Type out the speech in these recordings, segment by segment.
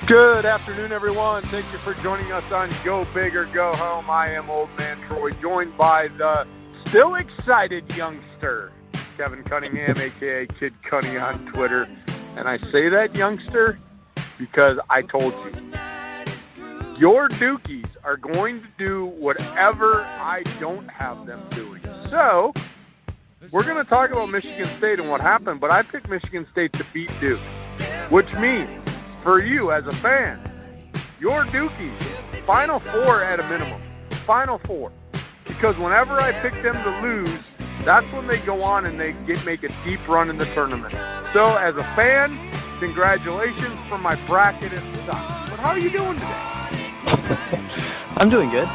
Good afternoon, everyone. Thank you for joining us on Go Big or Go Home. I am Old Man Troy, joined by the still excited youngster, Kevin Cunningham, a.k.a. Kid Cunny on Twitter. And I say that, youngster, because I told you. Your Dukies are going to do whatever I don't have them doing. So, we're going to talk about Michigan State and what happened, but I picked Michigan State to beat Duke, which means for you as a fan, your Dukies, Final Four at a minimum. Final Four. Because whenever I pick them to lose, that's when they go on and they make a deep run in the tournament. So as a fan, congratulations for my bracket and stuff. But how are you doing today? I'm doing good.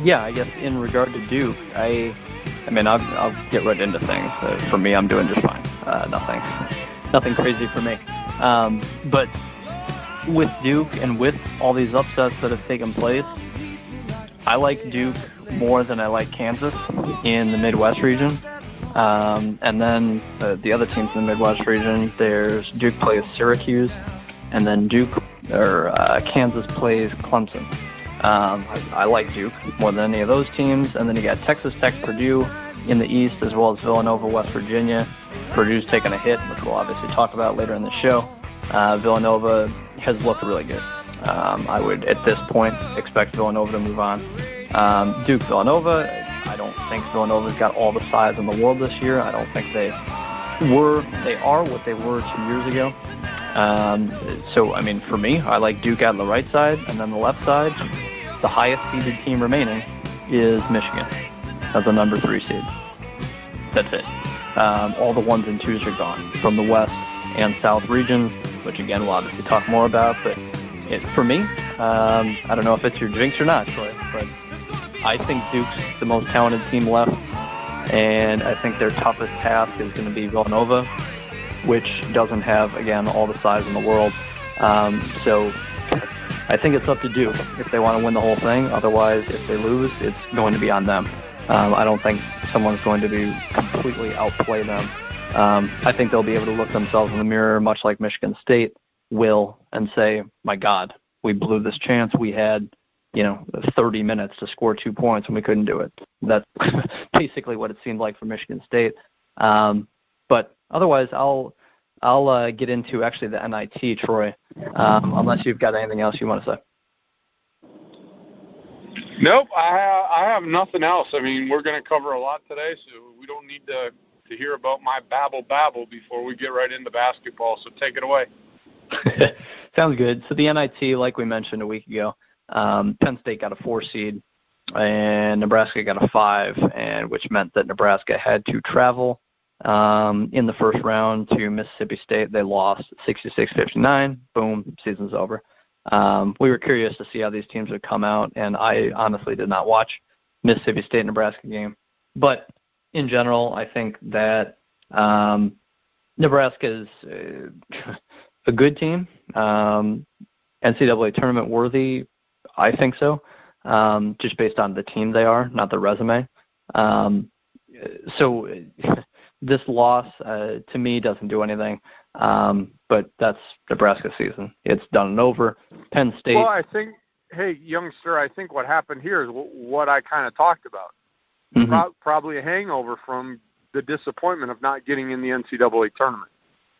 Yeah, I guess in regard to Duke, I mean, I'll get right into things. For me, I'm doing just fine. Nothing crazy for me. But with Duke and with all these upsets that have taken place, I like Duke more than I like Kansas in the Midwest region. And then the other teams in the Midwest region, there's Duke plays Syracuse, and then Kansas plays Clemson. I like Duke more than any of those teams. And then you got Texas Tech, Purdue in the East, as well as Villanova, West Virginia. Purdue's taken a hit, which we'll obviously talk about later in the show. Villanova has looked really good. I would, at this point, expect Villanova to move on. Duke, Villanova, I don't think Villanova's got all the size in the world this year. I don't think they are what they were 2 years ago. So, I mean, for me, I like Duke on the right side, and then the left side, the highest seeded team remaining is Michigan as the number 3 seed. That's it. All the 1s and 2s are gone from the West and South regions, which again we'll obviously talk more about. But for me, I don't know if it's your jinx or not, Troy, but I think Duke's the most talented team left, and I think their toughest task is going to be Villanova, which doesn't have, again, all the size in the world. So I think it's up to Duke if they want to win the whole thing. Otherwise, if they lose, it's going to be on them. I don't think someone's going to be completely outplay them. I think they'll be able to look themselves in the mirror, much like Michigan State will, and say, my God, we blew this chance. We had, 30 minutes to score 2 points and we couldn't do it. That's basically what it seemed like for Michigan State. But otherwise, I'll get into actually the NIT, Troy, unless you've got anything else you want to say. Nope, I have nothing else. I mean, we're going to cover a lot today, so we don't need to hear about my babble before we get right into basketball, so take it away. Sounds good. So the NIT, like we mentioned a week ago, Penn State got a 4 seed, and Nebraska got a 5, and which meant that Nebraska had to travel in the first round to Mississippi State. They lost 66-59. Boom, season's over. We were curious to see how these teams would come out, and I honestly did not watch Mississippi State-Nebraska game. But in general, I think that Nebraska is a good team. NCAA tournament worthy, I think so, just based on the team they are, not the resume. So this loss, to me, doesn't do anything. But that's Nebraska season. It's done and over. Penn State. Well, I think, hey, youngster, I think what happened here is what I kind of talked about. Mm-hmm. Probably a hangover from the disappointment of not getting in the NCAA tournament.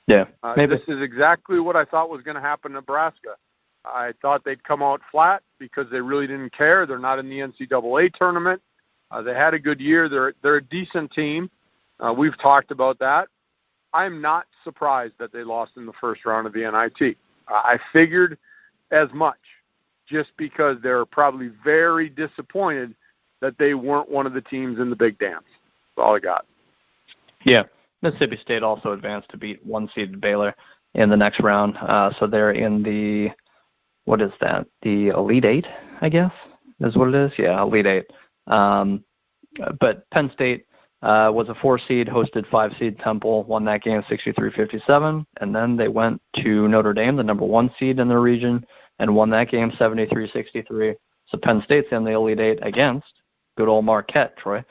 Yeah, maybe. This is exactly what I thought was going to happen in Nebraska. I thought they'd come out flat because they really didn't care. They're not in the NCAA tournament. They had a good year. They're a decent team. We've talked about that. I'm not surprised that they lost in the first round of the NIT. I figured as much, just because they're probably very disappointed that they weren't one of the teams in the big dance. That's all I got. Yeah. Mississippi State also advanced to beat 1-seeded Baylor in the next round. So they're in the, what is that? The Elite Eight, I guess, is what it is. Yeah, Elite Eight. But Penn State was a 4-seed, hosted 5-seed Temple, won that game 63-57, and then they went to Notre Dame, the number 1 seed in the region, and won that game 73-63. So Penn State's in the Elite Eight against good old Marquette, Troy.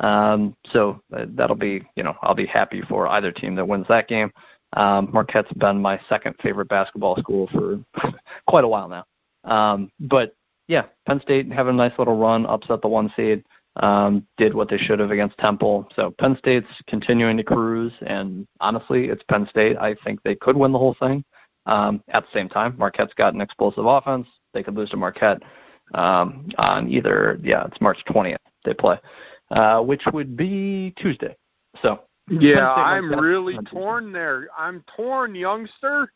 So that'll be, I'll be happy for either team that wins that game. Marquette's been my second favorite basketball school for quite a while now. But yeah, Penn State having a nice little run, upset the 1 seed, did what they should have against Temple. So Penn State's continuing to cruise, and honestly, it's Penn State. I think they could win the whole thing. At the same time, Marquette's got an explosive offense. They could lose to Marquette on it's March 20th they play, which would be Tuesday. So yeah, I'm really torn there. I'm torn, youngster.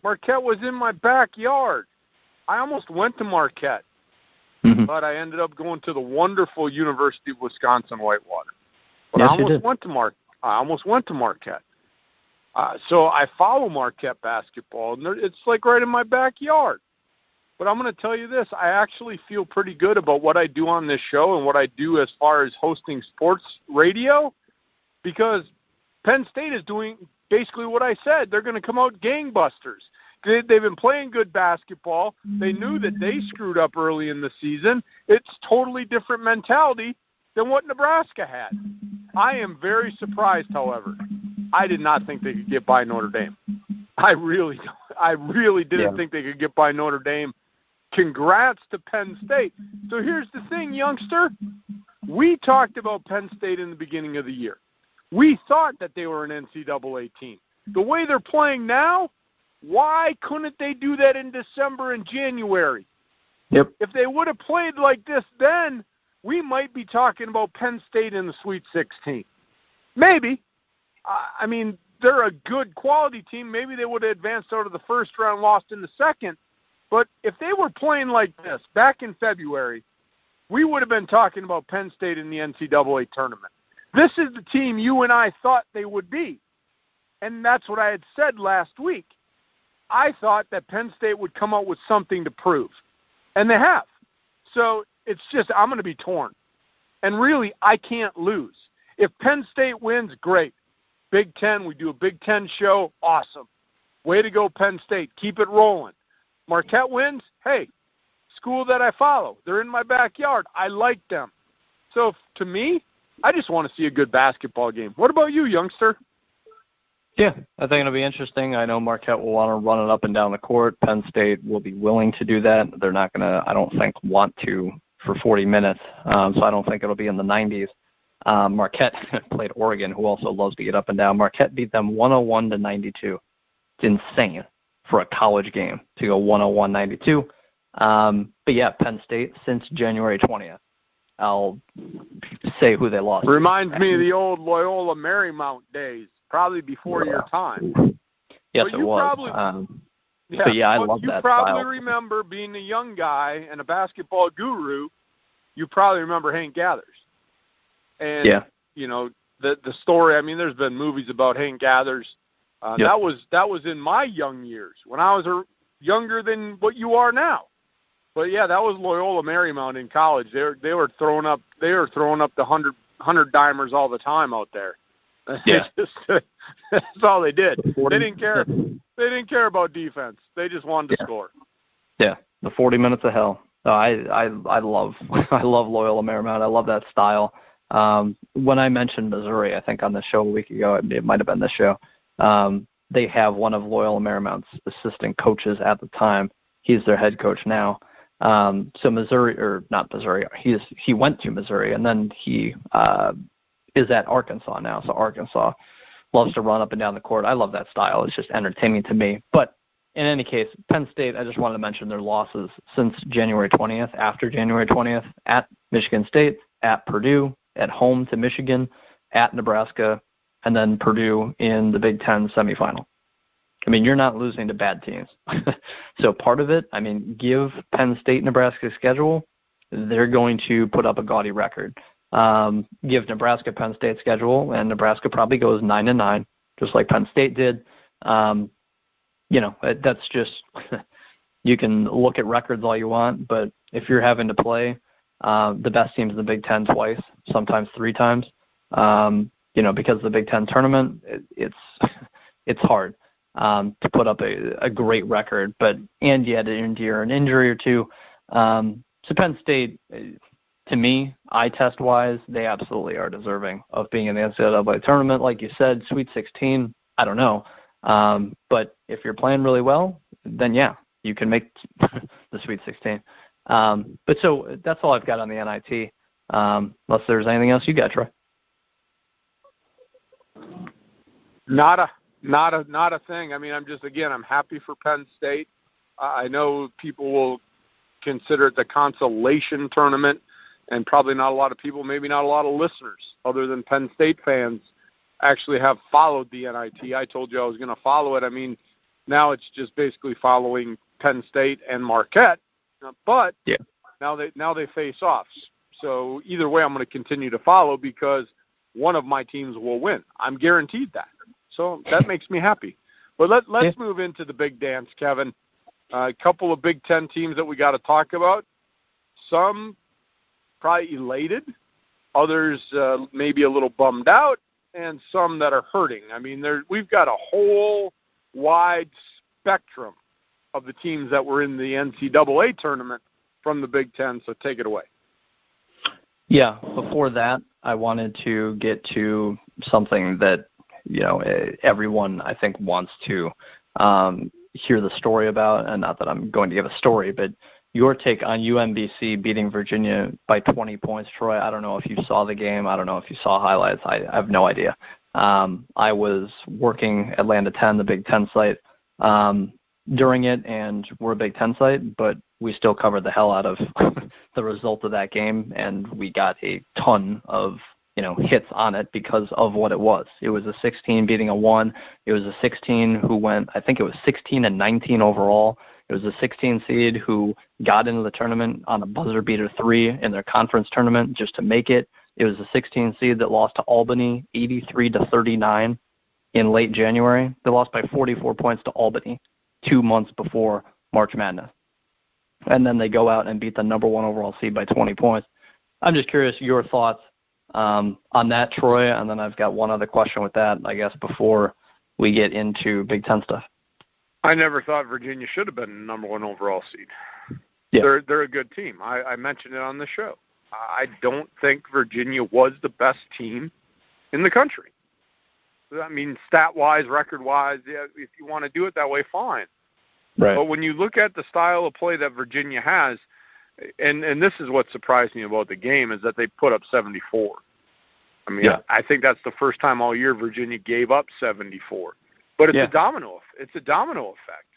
Marquette was in my backyard. I almost went to Marquette, but I ended up going to the wonderful University of Wisconsin-Whitewater. But yes, I almost went to Marquette. So I follow Marquette basketball, and it's like right in my backyard. But I'm going to tell you this. I actually feel pretty good about what I do on this show and what I do as far as hosting sports radio, because Penn State is doing basically what I said. They're going to come out gangbusters. They've been playing good basketball. They knew that they screwed up early in the season. It's totally different mentality than what Nebraska had. I am very surprised, however. I did not think they could get by Notre Dame. I really didn't think they could get by Notre Dame. Congrats to Penn State. So here's the thing, youngster. We talked about Penn State in the beginning of the year. We thought that they were an NCAA team. The way they're playing now, why couldn't they do that in December and January? Yep. If they would have played like this then, we might be talking about Penn State in the Sweet 16. Maybe. I mean, they're a good quality team. Maybe they would have advanced out of the first round, lost in the second. But if they were playing like this back in February, we would have been talking about Penn State in the NCAA tournament. This is the team you and I thought they would be. And that's what I had said last week. I thought that Penn State would come out with something to prove. And they have. So it's just, I'm going to be torn. And really, I can't lose. If Penn State wins, great. Big Ten, we do a Big Ten show, awesome. Way to go, Penn State. Keep it rolling. Marquette wins, hey, school that I follow. They're in my backyard. I like them. So to me, I just want to see a good basketball game. What about you, youngster? Yeah, I think it'll be interesting. I know Marquette will want to run it up and down the court. Penn State will be willing to do that. They're not going to, I don't think, want to for 40 minutes. So I don't think it'll be in the 90s. Marquette played Oregon, who also loves to get up and down. Marquette beat them 101-92. It's insane for a college game to go 101-92. But yeah, Penn State since January 20th. I'll say who they lost. Reminds me of the old Loyola Marymount days, probably before your time. Yes, it was. But yeah, I love that You probably style. remember being a young guy and a basketball guru. You probably remember Hank Gathers. And, you know, the story, I mean, there's been movies about Hank Gathers. That was in my young years, when I was younger than what you are now. But yeah, that was Loyola Marymount in college. They were throwing up the 100 dimers all the time out there. Yeah. That's all they did. They didn't care. They didn't care about defense. They just wanted to score. Yeah, the 40 minutes of hell. I love Loyola Marymount. I love that style. When I mentioned Missouri, I think on the show a week ago, it might have been this show, they have one of Loyola Marymount's assistant coaches at the time. He's their head coach now. So Missouri, or not Missouri, he went to Missouri, and then he is at Arkansas now. So Arkansas loves to run up and down the court. I love that style. It's just entertaining to me. But in any case, Penn State, I just wanted to mention their losses since January 20th, after January 20th, at Michigan State, at Purdue, at home to Michigan, at Nebraska, and then Purdue in the Big Ten semifinal. I mean, you're not losing to bad teams. So part of it, I mean, give Penn State Nebraska's schedule, they're going to put up a gaudy record. Give Nebraska Penn State schedule, and Nebraska probably goes 9-9, just like Penn State did. You know, that's just, you can look at records all you want, but if you're having to play the best teams in the Big Ten twice, sometimes 3 times, you know, because of the Big Ten tournament, it's hard to put up a great record, and you had to endure an injury or two. So Penn State, to me, eye test-wise, they absolutely are deserving of being in the NCAA tournament. Like you said, Sweet 16, I don't know. But if you're playing really well, then yeah, you can make the Sweet 16. But so that's all I've got on the NIT. Unless there's anything else you got, Troy. Not a thing. I mean, I'm happy for Penn State. I know people will consider it the consolation tournament, and probably not a lot of people, maybe not a lot of listeners other than Penn State fans actually have followed the NIT. I told you I was going to follow it. I mean, now it's just basically following Penn State and Marquette, but yeah. now they face off. So either way, I'm going to continue to follow because one of my teams will win. I'm guaranteed that. So that makes me happy. But let's move into the big dance, Kevin. A couple of Big Ten teams that we got to talk about. Some probably elated, others maybe a little bummed out, and some that are hurting. I mean, we've got a whole wide spectrum of the teams that were in the NCAA tournament from the Big Ten, so take it away. Yeah, before that, I wanted to get to something that, everyone, I think, wants to hear the story about, and not that I'm going to give a story, but your take on UMBC beating Virginia by 20 points, Troy. I don't know if you saw the game. I don't know if you saw highlights. I have no idea. I was working Atlanta 10, the Big Ten site, during it, and we're a Big Ten site, but we still covered the hell out of the result of that game, and we got a ton of hits on it because of what it was. It was a 16 beating a 1. It was a 16 who went, I think it was 16-19 overall. It was a 16 seed who got into the tournament on a buzzer beater 3 in their conference tournament just to make it. It was a 16 seed that lost to Albany 83-39 in late January. They lost by 44 points to Albany 2 months before March Madness. And then they go out and beat the number 1 overall seed by 20 points. I'm just curious your thoughts on that, Troy, and then I've got one other question with that, I guess, before we get into Big Ten stuff. I never thought Virginia should have been the number 1 overall seed. Yeah. They're a good team. I mentioned it on the show. I don't think Virginia was the best team in the country. I mean, stat-wise, record-wise, yeah, if you want to do it that way, fine. Right. But when you look at the style of play that Virginia has, and this is what surprised me about the game, is that they put up 74. I mean, I think that's the first time all year Virginia gave up 74. But it's a domino effect.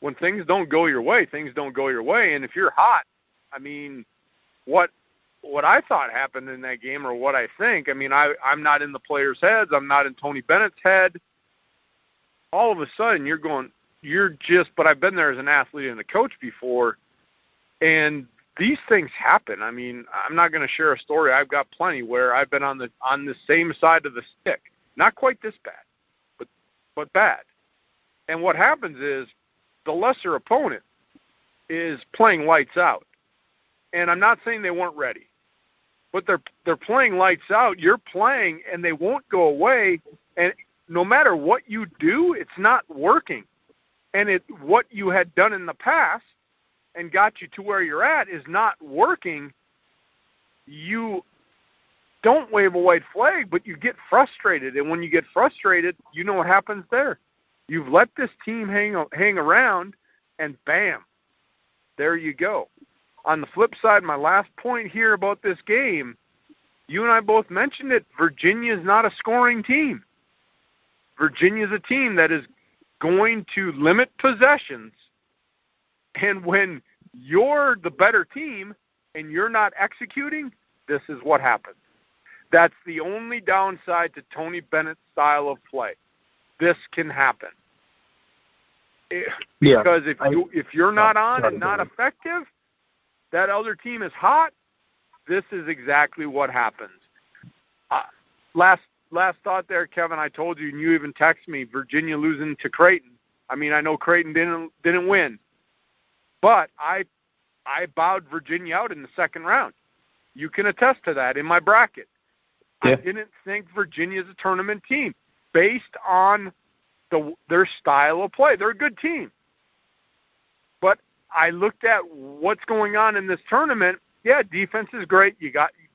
When things don't go your way, things don't go your way. And if you're hot, I mean, what I thought happened in that game, or what I think, I mean, I'm not in the players' heads. I'm not in Tony Bennett's head. All of a sudden, but I've been there as an athlete and a coach before, and these things happen. I mean, I'm not going to share a story. I've got plenty where I've been on the same side of the stick. Not quite this bad, but bad. And what happens is the lesser opponent is playing lights out. And I'm not saying they weren't ready, but they're playing lights out. You're playing, and they won't go away. And no matter what you do, it's not working. And what you had done in the past and got you to where you're at is not working. You don't wave a white flag, but you get frustrated. And when you get frustrated, you know what happens there. You've let this team hang around, and bam, there you go. On the flip side, my last point here about this game, you and I both mentioned it, Virginia is not a scoring team. Virginia is a team that is going to limit possessions, and when you're the better team and you're not executing, this is what happens. That's the only downside to Tony Bennett's style of play. This can happen. Because if you're not on and not effective, that other team is hot, this is exactly what happens. Last thought there, Kevin, I told you, and you even texted me, Virginia losing to Creighton. I mean, I know Creighton didn't win, but I bowed Virginia out in the second round. You can attest to that in my bracket. Yeah. I didn't think Virginia's a tournament team based on their style of play. They're a good team. But I looked at what's going on in this tournament. Yeah, defense is great,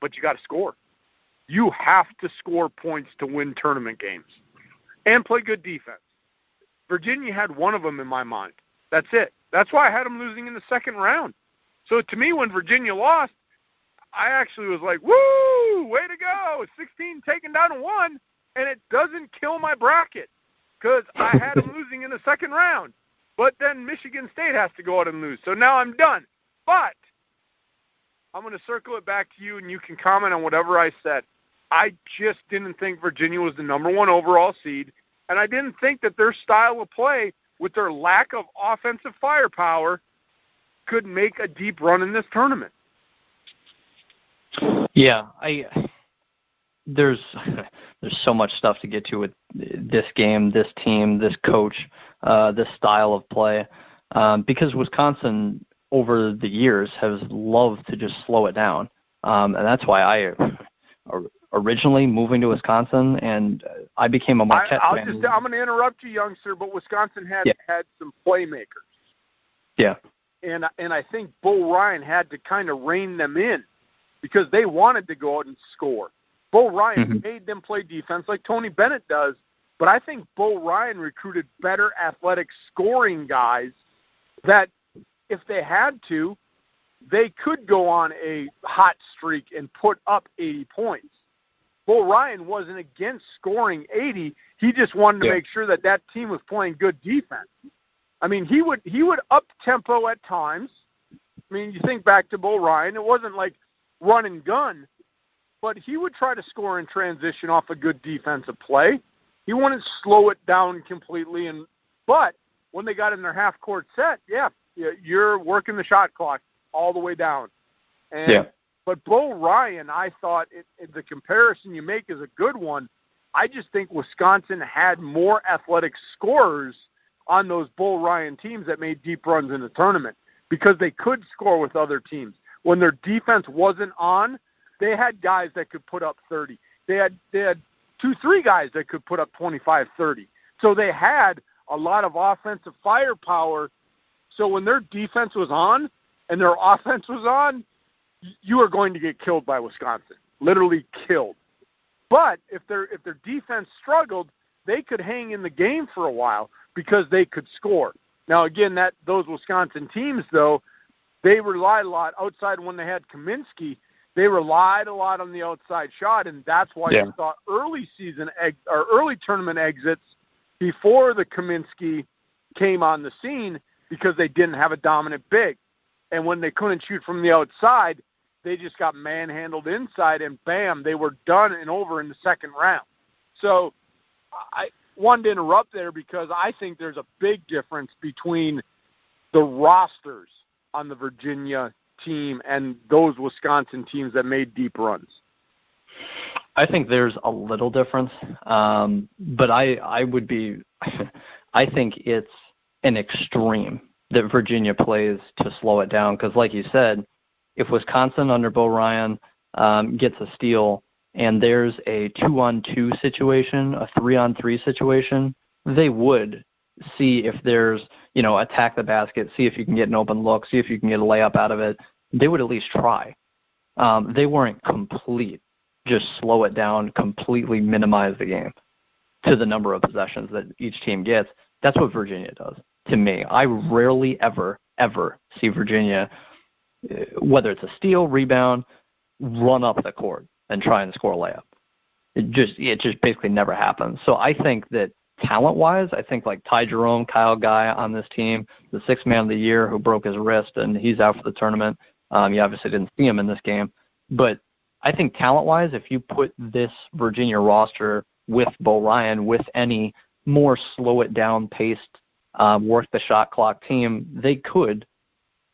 but you got to score. You have to score points to win tournament games and play good defense. Virginia had one of them in my mind. That's it. That's why I had them losing in the second round. So to me, when Virginia lost, I actually was like, woo, way to go, 16 taken down to 1, and it doesn't kill my bracket because I had them losing in the second round. But then Michigan State has to go out and lose. So now I'm done. But I'm going to circle it back to you, and you can comment on whatever I said. I just didn't think Virginia was the number 1 overall seed, and I didn't think that their style of play with their lack of offensive firepower could make a deep run in this tournament. Yeah, there's so much stuff to get to with this game, this team, this coach, this style of play, because Wisconsin over the years has loved to just slow it down, and that's why I originally moving to Wisconsin, and I became a Marquette fan. I'm going to interrupt you, youngster, but Wisconsin had some playmakers. Yeah. And I think Bo Ryan had to kind of rein them in because they wanted to go out and score. Bo Ryan made them play defense like Tony Bennett does, but I think Bo Ryan recruited better athletic scoring guys that if they had to, they could go on a hot streak and put up 80 points. Bo Ryan wasn't against scoring 80. He just wanted to make sure that that team was playing good defense. I mean, he would up tempo at times. I mean, you think back to Bo Ryan, it wasn't like run and gun, but he would try to score in transition off a good defensive play. He wouldn't slow it down completely. But when they got in their half-court set, you're working the shot clock all the way down. But Bo Ryan, I thought the comparison you make is a good one. I just think Wisconsin had more athletic scorers on those Bo Ryan teams that made deep runs in the tournament because they could score with other teams. When their defense wasn't on, they had guys that could put up 30. They had 2-3 guys that could put up 25, 30. So they had a lot of offensive firepower. So when their defense was on and their offense was on, you are going to get killed by Wisconsin, literally killed. But if their defense struggled, they could hang in the game for a while because they could score. Now, again, those Wisconsin teams, though, they relied a lot outside when they had Kaminsky. They relied a lot on the outside shot, and that's why you saw early tournament exits before the Kaminsky came on the scene because they didn't have a dominant big. And when they couldn't shoot from the outside, they just got manhandled inside, and bam, they were done and over in the second round. So I wanted to interrupt there because I think there's a big difference between the rosters on the Virginia team and those Wisconsin teams that made deep runs. I think there's a little difference, but I think it's an extreme that Virginia plays to slow it down because, like you said, if Wisconsin under Bo Ryan gets a steal and there's a 2-on-2 situation, a 3-on-3 situation, they would see if there's, attack the basket, see if you can get an open look, see if you can get a layup out of it. They would at least try. They weren't complete, just slow it down, completely minimize the game to the number of possessions that each team gets. That's what Virginia does to me. I rarely ever see Virginia, whether it's a steal, rebound, run up the court and try and score a layup. It just basically never happens. So I think that talent-wise, I think like Ty Jerome, Kyle Guy on this team, the sixth man of the year who broke his wrist and he's out for the tournament. You obviously didn't see him in this game. But I think talent-wise, if you put this Virginia roster with Bo Ryan, with any more slow-it-down paced, work the shot clock team, they could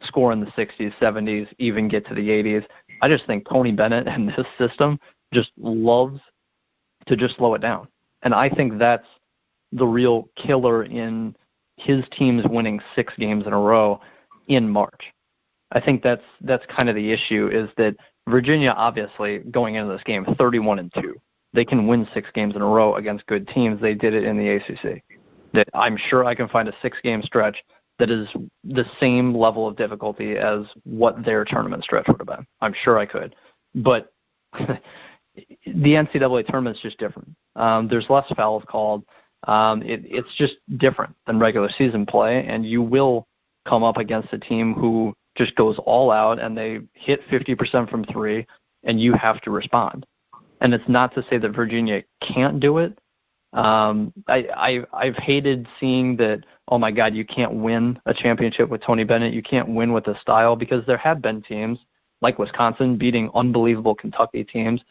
score in the 60s, 70s, even get to the 80s. I just think Tony Bennett and this system just loves to just slow it down. And I think that's the real killer in his teams winning 6 games in a row in March. I think that's kind of the issue is that Virginia, obviously, going into this game, 31-2. They can win 6 games in a row against good teams. They did it in the ACC. That I'm sure I can find a 6-game stretch that is the same level of difficulty as what their tournament stretch would have been. I'm sure I could. But the NCAA tournament's just different. There's less fouls called. It's just different than regular season play, and you will come up against a team who just goes all out and they hit 50% from three, and you have to respond. And it's not to say that Virginia can't do it. I've hated seeing that, oh my God, you can't win a championship with Tony Bennett. You can't win with this style, because there have been teams like Wisconsin beating unbelievable Kentucky teams,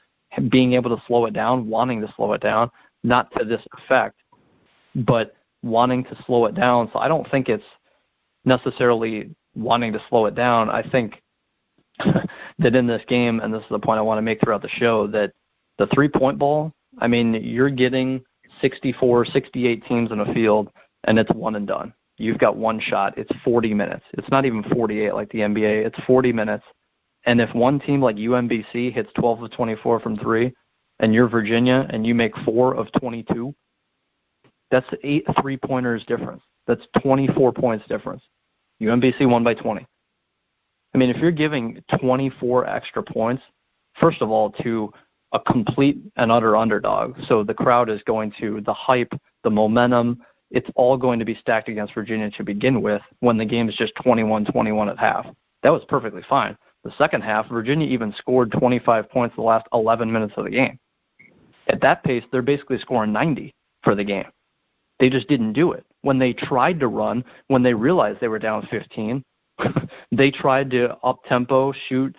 being able to slow it down, wanting to slow it down, not to this effect, but wanting to slow it down. So I don't think it's necessarily wanting to slow it down. I think that in this game, and this is the point I want to make throughout the show, that the three-point ball, I mean, you're getting 64, 68 teams in a field, and it's one and done. You've got one shot. It's 40 minutes. It's not even 48 like the NBA. It's 40 minutes. And if one team like UMBC hits 12 of 24 from three, and you're Virginia and you make 4 of 22, that's 8 three-pointers difference. That's 24 points difference. UMBC won by 20. I mean, if you're giving 24 extra points, first of all, to a complete and utter underdog, so the crowd is going to, the hype, the momentum, it's all going to be stacked against Virginia to begin with when the game is just 21-21 at half. That was perfectly fine. The second half, Virginia even scored 25 points the last 11 minutes of the game. At that pace, they're basically scoring 90 for the game. They just didn't do it. When they tried to run, when they realized they were down 15, they tried to up-tempo, shoot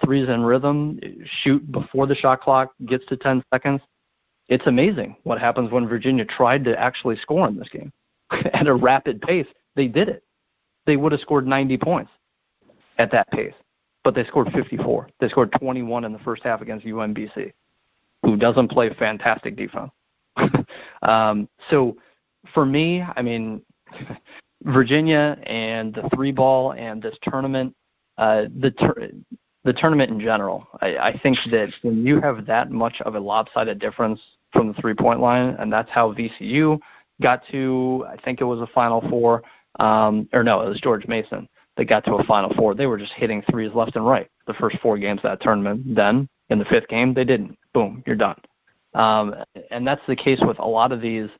threes in rhythm, shoot before the shot clock gets to 10 seconds. It's amazing what happens when Virginia tried to actually score in this game. At a rapid pace, they did it. They would have scored 90 points at that pace, but they scored 54. They scored 21 in the first half against UMBC, who doesn't play fantastic defense. So for me, I mean, Virginia and the three ball and this tournament, the tournament in general, I think that when you have that much of a lopsided difference from the three-point line, and that's how VCU got to, I think it was a Final Four, or no, it was George Mason that got to a Final Four. They were just hitting threes left and right the first 4 games of that tournament. Then in the 5th game, they didn't. Boom, you're done. And that's the case with a lot of these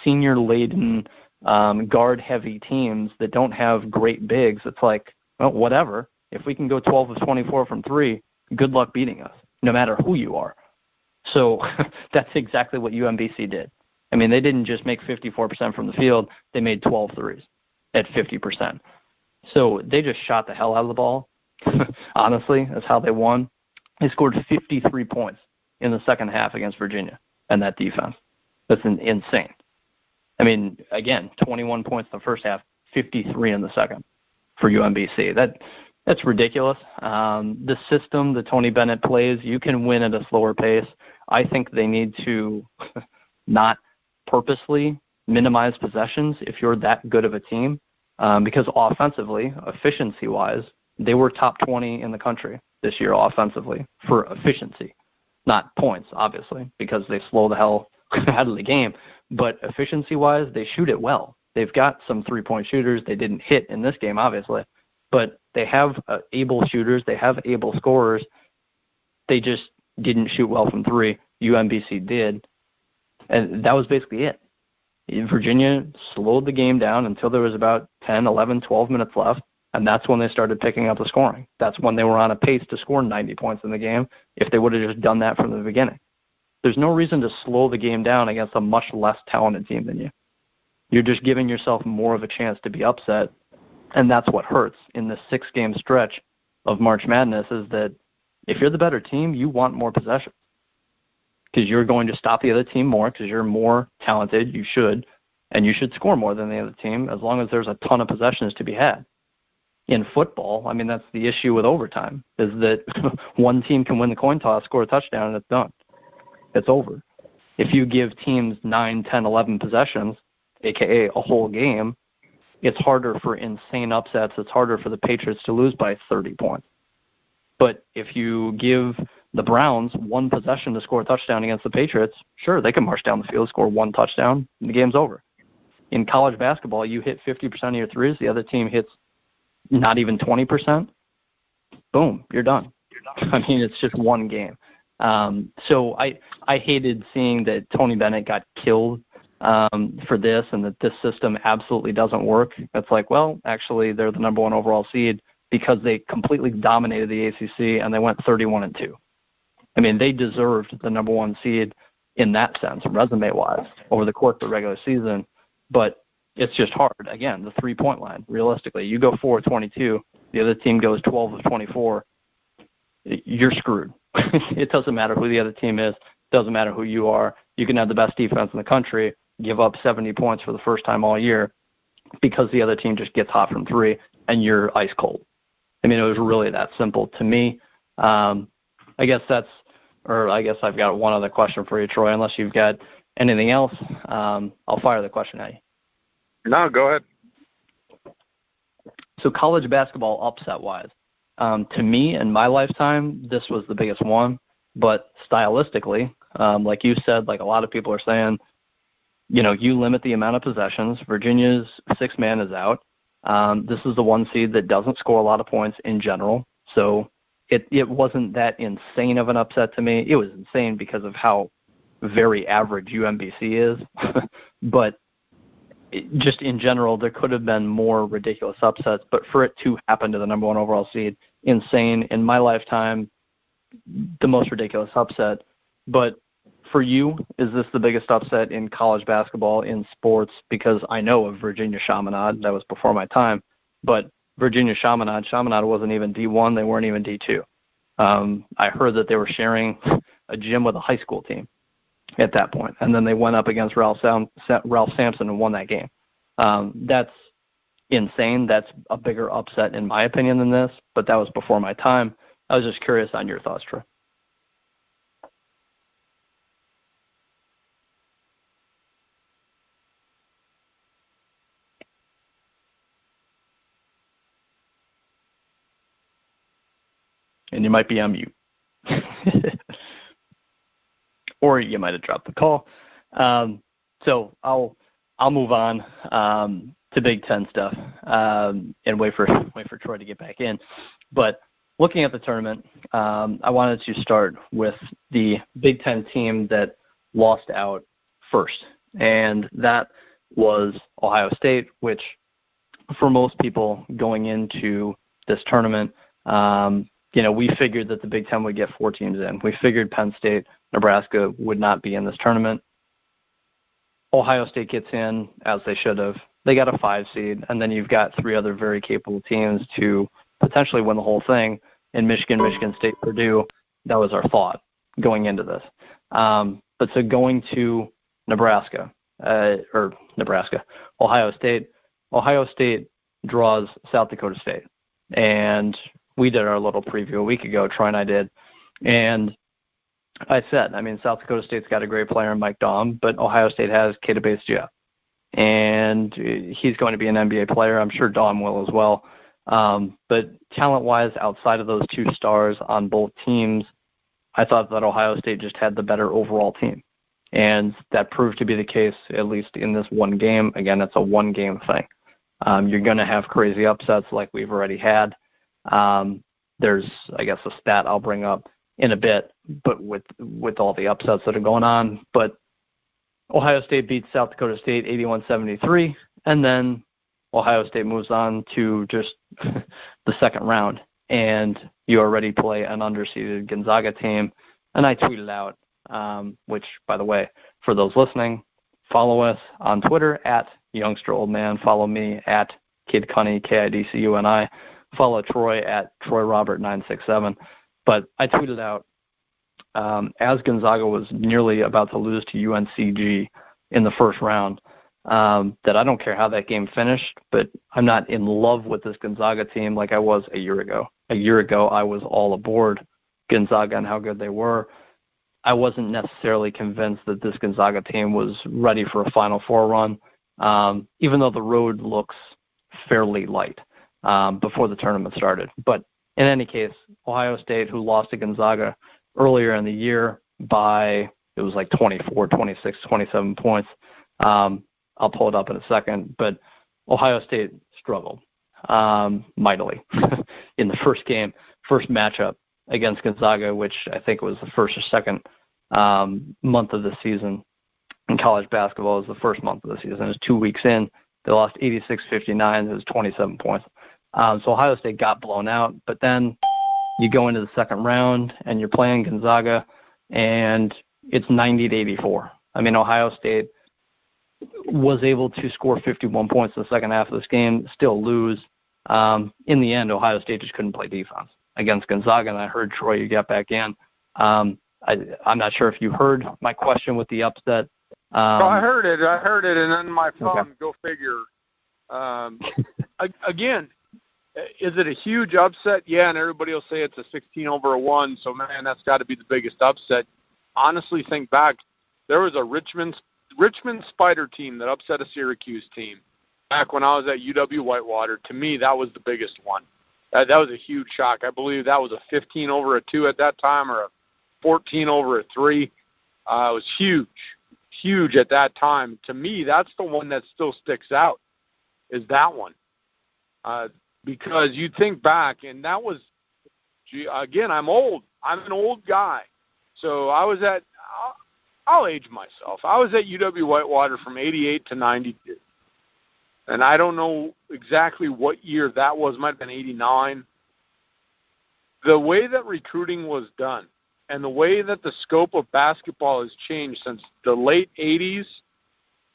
senior-laden, guard-heavy teams that don't have great bigs. It's like, well, whatever. If we can go 12 of 24 from three, good luck beating us, no matter who you are. So that's exactly what UMBC did. I mean, they didn't just make 54% from the field. They made 12 threes at 50%. So they just shot the hell out of the ball. Honestly, that's how they won. They scored 53 points in the second half against Virginia and that defense. That's insane. I mean, again, 21 points in the first half, 53 in the second for UMBC. That's ridiculous. The system that Tony Bennett plays, you can win at a slower pace. I think they need to not purposely minimize possessions if you're that good of a team, because offensively, efficiency-wise, they were top 20 in the country this year offensively for efficiency. Not points, obviously, because they slow the hell out of the game. But efficiency-wise, they shoot it well. They've got some three-point shooters. They didn't hit in this game, obviously. But they have able shooters. They have able scorers. They just didn't shoot well from three. UMBC did. And that was basically it. Virginia slowed the game down until there was about 10, 11, 12 minutes left, and that's when they started picking up the scoring. That's when they were on a pace to score 90 points in the game if they would have just done that from the beginning. There's no reason to slow the game down against a much less talented team than you. You're just giving yourself more of a chance to be upset, and that's what hurts in this 6-game stretch of March Madness is that if you're the better team, you want more possessions because you're going to stop the other team more because you're more talented. You should, and you should score more than the other team as long as there's a ton of possessions to be had. In football, I mean, that's the issue with overtime is that one team can win the coin toss, score a touchdown, and it's done. It's over. If you give teams 9, 10, 11 possessions, a.k.a. a whole game, it's harder for insane upsets. It's harder for the Patriots to lose by 30 points. But if you give the Browns one possession to score a touchdown against the Patriots, sure, they can march down the field, score one touchdown, and the game's over. In college basketball, you hit 50% of your threes, the other team hits not even 20%, boom, you're done. I mean, it's just one game. So I hated seeing that Tony Bennett got killed for this and that this system absolutely doesn't work. It's like, well, actually, they're the number one overall seed because they completely dominated the ACC and they went 31-2. I mean, they deserved the number one seed in that sense, resume-wise, over the course of the regular season. But it's just hard. Again, the three-point line, realistically. You go 4-22, the other team goes 12-24, you're screwed. It doesn't matter who the other team is. It doesn't matter who you are. You can have the best defense in the country, give up 70 points for the first time all year because the other team just gets hot from three, and you're ice cold. I mean, it was really that simple to me. I guess I've got one other question for you, Troy, unless you've got anything else. I'll fire the question at you. No, go ahead. So college basketball upset-wise, to me, in my lifetime, this was the biggest one. But stylistically, like you said, like a lot of people are saying, you know, you limit the amount of possessions. Virginia's sixth man is out. This is the one seed that doesn't score a lot of points in general. So it wasn't that insane of an upset to me. It was insane because of how very average UMBC is. But just in general, there could have been more ridiculous upsets. But for it to happen to the number one overall seed, insane. In my lifetime, the most ridiculous upset. But for you, is this the biggest upset in college basketball, in sports? Because I know of Virginia Chaminade. That was before my time. But Virginia Chaminade wasn't even D1. They weren't even D2. I heard that they were sharing a gym with a high school team at that point. And then they went up against Ralph Sampson and won that game. That's insane. That's a bigger upset, in my opinion, than this. But that was before my time. I was just curious on your thoughts, Troy. And you might be on mute. Or you might have dropped the call. So I'll move on to Big Ten stuff and wait for Troy to get back in. But looking at the tournament, I wanted to start with the Big Ten team that lost out first, and that was Ohio State, which for most people going into this tournament, we figured that the Big Ten would get 4 teams in. We figured Penn State, Nebraska would not be in this tournament. Ohio State gets in, as they should have. They got a 5 seed, and then you've got 3 other very capable teams to potentially win the whole thing in Michigan, Michigan State, Purdue. That was our thought going into this. But so going to Ohio State draws South Dakota State. And we did our little preview a week ago, Troy and I did. And I said, South Dakota State's got a great player in Mike Daum, but Ohio State has Keita Jeff. And he's going to be an NBA player. I'm sure Daum will as well. But talent-wise, outside of those 2 stars on both teams, I thought that Ohio State just had the better overall team. And that proved to be the case, at least in this one game. Again, it's a one-game thing. You're going to have crazy upsets like we've already had. There's, I guess, a stat I'll bring up in a bit, but with all the upsets that are going on. But Ohio State beats South Dakota State 81-73, and then Ohio State moves on to just the second round, and you already play an underseeded Gonzaga team. And I tweeted out, which, by the way, for those listening, follow us on Twitter at YoungsterOldMan. Follow me at KidCunny, KIDCUNI. Follow Troy at TroyRobert967. But I tweeted out, as Gonzaga was nearly about to lose to UNCG in the first round, that I don't care how that game finished, but I'm not in love with this Gonzaga team like I was a year ago. A year ago, I was all aboard Gonzaga and how good they were. I wasn't necessarily convinced that this Gonzaga team was ready for a Final Four run, even though the road looks fairly light before the tournament started. But in any case, Ohio State, who lost to Gonzaga earlier in the year by, it was like 24, 26, 27 points. I'll pull it up in a second. But Ohio State struggled mightily in the first matchup against Gonzaga, which I think was the first or second month of the season. in college basketball. It was the first month of the season. It was 2 weeks in. They lost 86-59. It was 27 points. So Ohio State got blown out. But then you go into the second round, and you're playing Gonzaga, and it's 90-84. I mean, Ohio State was able to score 51 points in the second half of this game, still lose. In the end, Ohio State just couldn't play defense against Gonzaga, and I heard, Troy, you got back in. I'm not sure if you heard my question with the upset. I heard it, and then my phone, okay. Go figure. Again, is it a huge upset? Yeah, and everybody will say it's a 16-1, so, man, that's got to be the biggest upset. Honestly, think back. There was a Richmond Spider team that upset a Syracuse team back when I was at UW-Whitewater. To me, that was the biggest one. That was a huge shock. I believe that was a 15-2 at that time, or a 14-3. It was huge at that time. To me, that's the one that still sticks out, is that one. Because you think back, and that was, again, I'm old. I'm an old guy. So I'll age myself. I was at UW-Whitewater from 88 to 92. And I don't know exactly what year that was. It might have been 89. The way that recruiting was done and the way that the scope of basketball has changed since the late 80s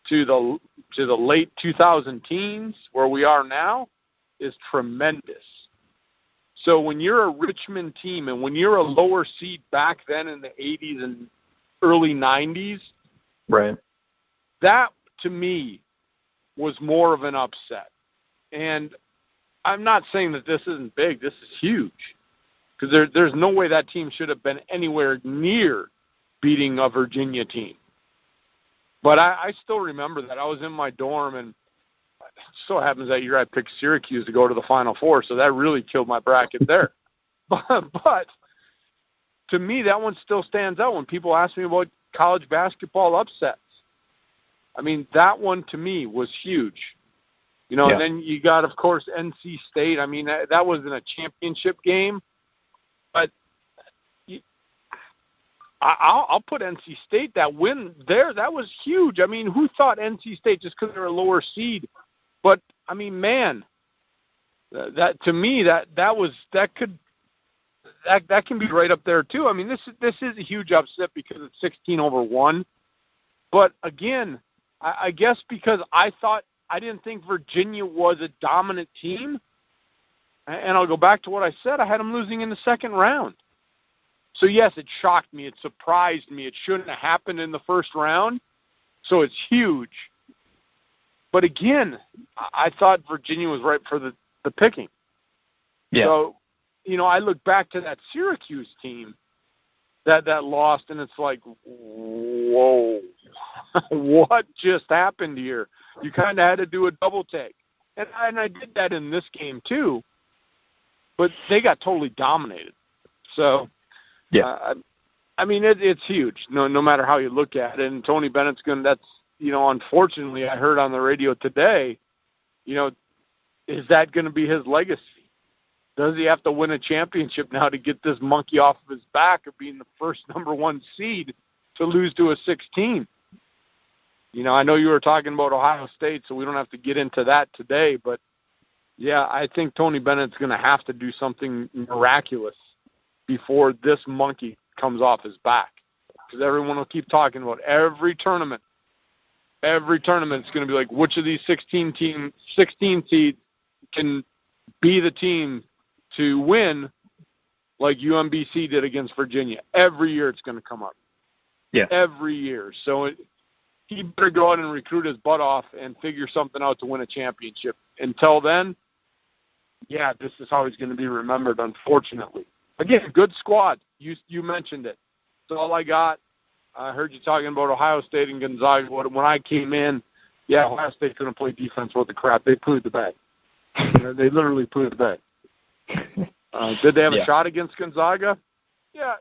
to the late 2000 teens, where we are now, is tremendous. So when you're a Richmond team and when you're a lower seed back then in the 80s and early 90s, right, that to me was more of an upset. And I'm not saying that this isn't big. This is huge, because there's no way that team should have been anywhere near beating a Virginia team. But I still remember that. I was in my dorm, and it so happens that year I picked Syracuse to go to the Final Four, so that really killed my bracket there. But to me, that one still stands out when people ask me about college basketball upsets. I mean, that one to me was huge. You know, yeah. And then you got, of course, NC State. I mean, that wasn't a championship game, but I'll put NC State, that win there, that was huge. I mean, who thought NC State, just because they're a lower seed? But, I mean, man, that to me, that can be right up there too. I mean, this is a huge upset because it's 16-1. But again, I guess because I didn't think Virginia was a dominant team, and I'll go back to what I said. I had them losing in the second round. So yes, it shocked me. It surprised me. It shouldn't have happened in the first round. So it's huge. But again, I thought Virginia was right for the picking. Yeah. So, you know, I look back to that Syracuse team that lost, and it's like, whoa, what just happened here? You kind of had to do a double take. And I did that in this game too, but they got totally dominated. So, yeah, I mean, it's huge, no matter how you look at it. And Tony Bennett's that's, you know, unfortunately, I heard on the radio today, you know, is that going to be his legacy? Does he have to win a championship now to get this monkey off of his back of being the first number 1 seed to lose to a 16? You know, I know you were talking about Ohio State, so we don't have to get into that today. But, yeah, I think Tony Bennett's going to have to do something miraculous before this monkey comes off his back. Because everyone will keep talking about every tournament. Every tournament is going to be like, which of these 16 seeds can be the team to win like UMBC did against Virginia. Every year it's going to come up. Yeah. Every year. So he better go out and recruit his butt off and figure something out to win a championship. Until then, yeah, this is how he's going to be remembered, unfortunately. Again, good squad. You mentioned it. That's all I got. I heard you talking about Ohio State and Gonzaga. When I came in, yeah, Ohio State couldn't play defense worth the crap. They pooed the bed. They literally pooed the bed. Did they have a shot against Gonzaga? Yeah.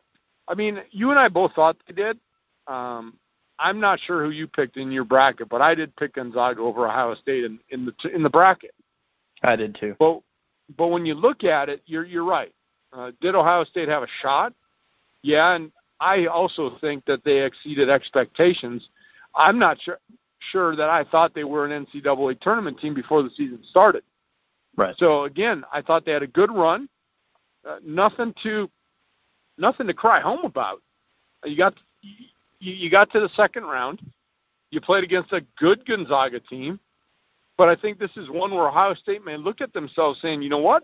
I mean, you and I both thought they did. I'm not sure who you picked in your bracket, but I did pick Gonzaga over Ohio State in the bracket. I did too. But when you look at it, you're right. Did Ohio State have a shot? Yeah, and I also think that they exceeded expectations. I'm not sure that I thought they were an NCAA tournament team before the season started. Right. So again, I thought they had a good run. Nothing to cry home about. You got to the second round. You played against a good Gonzaga team. But I think this is one where Ohio State may look at themselves saying, you know what?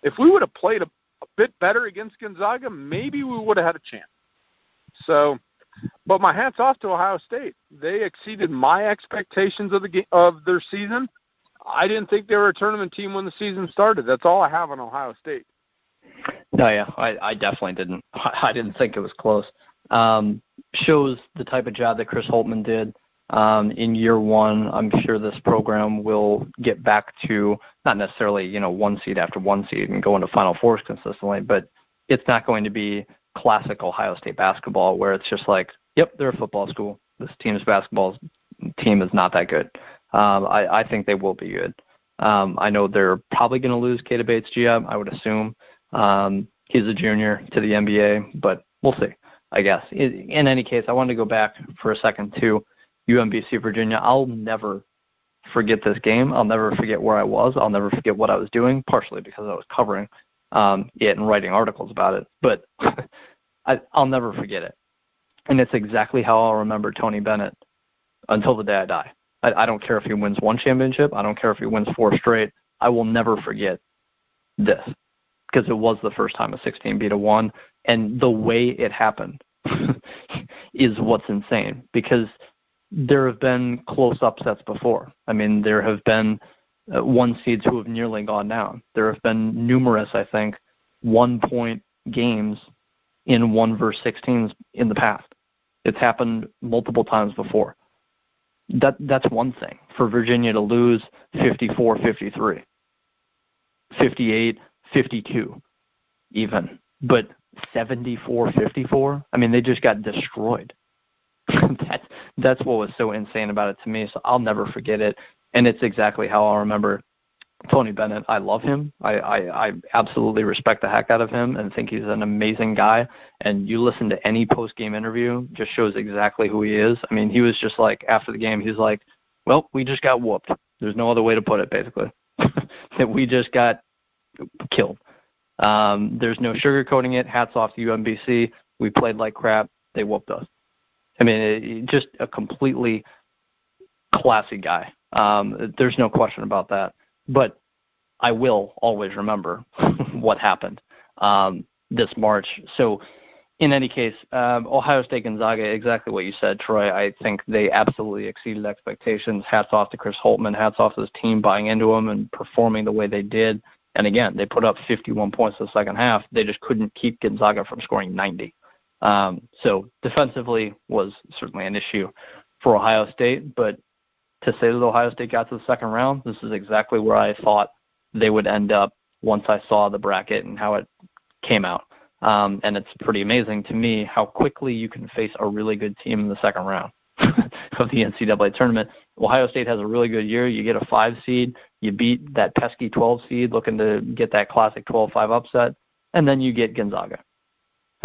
If we would have played a bit better against Gonzaga, maybe we would have had a chance. So, but my hat's off to Ohio State. They exceeded my expectations of their season. I didn't think they were a tournament team when the season started. That's all I have on Ohio State. No, yeah, I definitely didn't. I didn't think it was close. Shows the type of job that Chris Holtmann did in year one. I'm sure this program will get back to not necessarily, one seed after one seed and go into Final Fours consistently, but it's not going to be classic Ohio State basketball where it's just like, yep, they're a football school. This team's basketball team is not that good. I think they will be good. I know they're probably going to lose Keita Bates-Diop, I would assume. He's a junior to the NBA, but we'll see, I guess. In any case, I wanted to go back for a second to UMBC-Virginia. I'll never forget this game. I'll never forget where I was. I'll never forget what I was doing, partially because I was covering it and writing articles about it. But I'll never forget it. And it's exactly how I'll remember Tony Bennett until the day I die. I don't care if he wins one championship. I don't care if he wins 4 straight. I will never forget this because it was the first time a 16 beat a 1. And the way it happened is what's insane because there have been close upsets before. I mean, there have been 1 seeds who have nearly gone down. There have been numerous, I think, 1-point games in 1 versus 16s in the past. It's happened multiple times before. That's one thing. For Virginia to lose 54-53, 58-52 even, but 74-54, I mean, they just got destroyed. That's what was so insane about it to me, so I'll never forget it, and it's exactly how I'll remember Tony Bennett. I love him. I absolutely respect the heck out of him and think he's an amazing guy, and you listen to any post-game interview, just shows exactly who he is. I mean, he was just like, after the game, he's like, well, we just got whooped. There's no other way to put it, basically. That we just got killed. There's no sugarcoating it. Hats off to UMBC. We played like crap. They whooped us. I mean, just a completely classy guy. There's no question about that. But I will always remember what happened this March. So in any case, Ohio State Gonzaga, exactly what you said, Troy. I think they absolutely exceeded expectations. Hats off to Chris Holtmann. Hats off to his team buying into him and performing the way they did. And again, they put up 51 points in the second half. They just couldn't keep Gonzaga from scoring 90. So defensively was certainly an issue for Ohio State, but to say that Ohio State got to the second round, this is exactly where I thought they would end up once I saw the bracket and how it came out. And it's pretty amazing to me how quickly you can face a really good team in the second round of the NCAA tournament. Ohio State has a really good year. You get a 5 seed, you beat that pesky 12 seed looking to get that classic 12-5 upset, and then you get Gonzaga.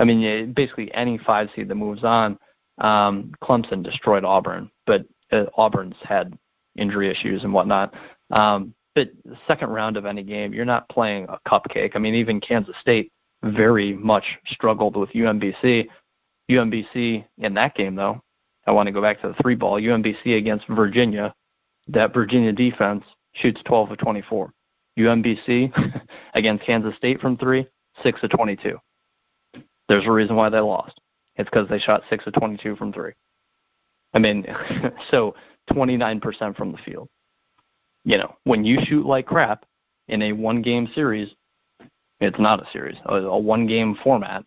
I mean, basically any 5 seed that moves on. Clemson destroyed Auburn, but Auburn's had injury issues and whatnot. But the second round of any game, you're not playing a cupcake. I mean, even Kansas State very much struggled with UMBC. UMBC in that game, though, I want to go back to the 3-ball. UMBC against Virginia, that Virginia defense shoots 12 of 24. UMBC against Kansas State from 3, 6 of 22. There's a reason why they lost. It's because they shot 6 of 22 from 3. I mean, so 29% from the field. You know, when you shoot like crap in a 1-game series, it's not a series, a 1-game format,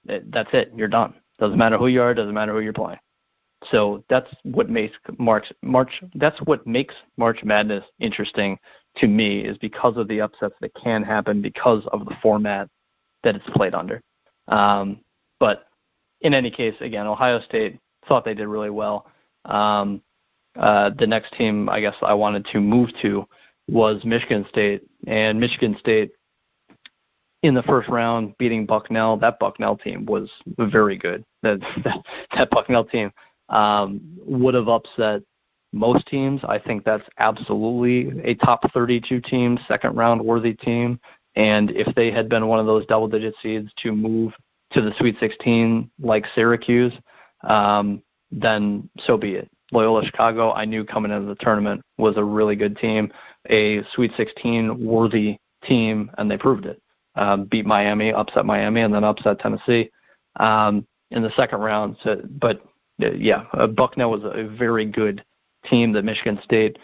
that's it. You're done. Doesn't matter who you are. Doesn't matter who you're playing. So that's what makes March Madness interesting to me, is because of the upsets that can happen because of the format that it's played under. But in any case, again, Ohio State thought they did really well. The next team I guess I wanted to move to was Michigan State, and Michigan State in the first round beating Bucknell. That Bucknell team was very good. That Bucknell team would have upset most teams. I think that's absolutely a top 32 team, second-round worthy team. And if they had been one of those double-digit seeds to move to the Sweet 16 like Syracuse, then so be it. Loyola Chicago, I knew coming into the tournament, was a really good team, a Sweet 16 worthy team, and they proved it. Beat Miami, upset Miami, and then upset Tennessee in the second round. Bucknell was a very good team that Michigan State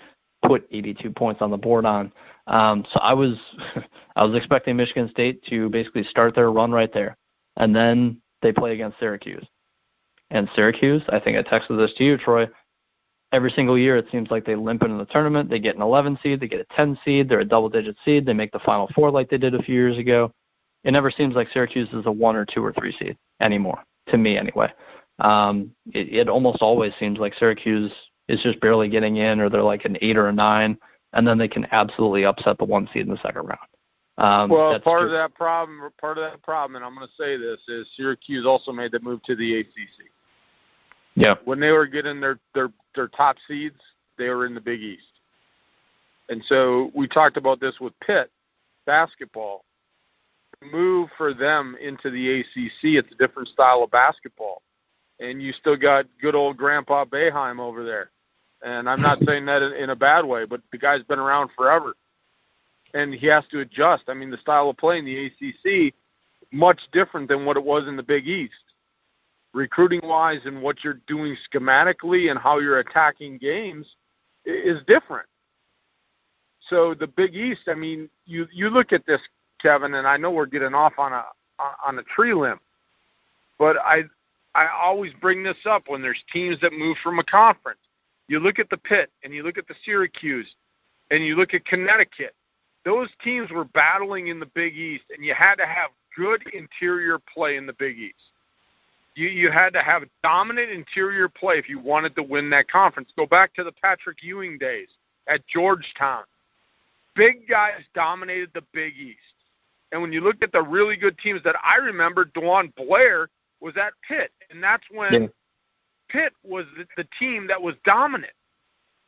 put 82 points on the board on. So I was expecting Michigan State to basically start their run right there, and then they play against Syracuse. And Syracuse, I think I texted this to you, Troy, every single year it seems like they limp into the tournament. They get an 11 seed, they get a 10 seed, they're a double-digit seed, they make the Final Four like they did a few years ago. It never seems like Syracuse is a 1 or 2 or 3 seed anymore, to me anyway. It almost always seems like Syracuse is just barely getting in, or they're like an 8 or a 9, and then they can absolutely upset the 1 seed in the second round. Part of that problem, and I'm going to say this, is Syracuse also made the move to the ACC. Yeah. When they were getting their top seeds, they were in the Big East. And so we talked about this with Pitt basketball. The move for them into the ACC, it's a different style of basketball. And you still got good old Grandpa Boeheim over there. And I'm not saying that in a bad way, but the guy's been around forever. And he has to adjust. I mean, the style of play in the ACC, much different than what it was in the Big East. Recruiting-wise and what you're doing schematically and how you're attacking games is different. So the Big East, I mean, you look at this, Kevin, and I know we're getting off on a tree limb, but I always bring this up when there's teams that move from a conference. You look at the Pitt, and you look at the Syracuse, and you look at Connecticut. Those teams were battling in the Big East, and you had to have good interior play in the Big East. You had to have dominant interior play if you wanted to win that conference. Go back to the Patrick Ewing days at Georgetown. Big guys dominated the Big East. And when you look at the really good teams that I remember, DeJuan Blair was at Pitt, and that's when Pitt was the team that was dominant.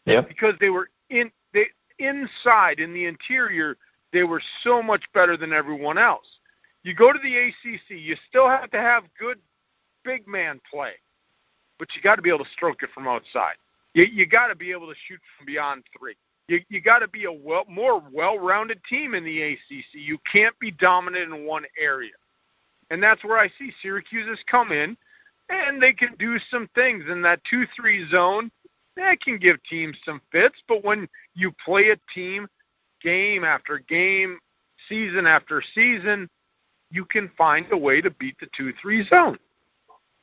Yeah. Because they were inside, in the interior, they were so much better than everyone else. You go to the ACC, you still have to have good big man play, but you got to be able to stroke it from outside. You got to be able to shoot from beyond 3. You got to be a more well-rounded team in the ACC. You can't be dominant in one area. And that's where I see Syracuse has come in, and they can do some things in that 2-3 zone. That can give teams some fits, but when you play a team game after game, season after season, you can find a way to beat the 2-3 zone.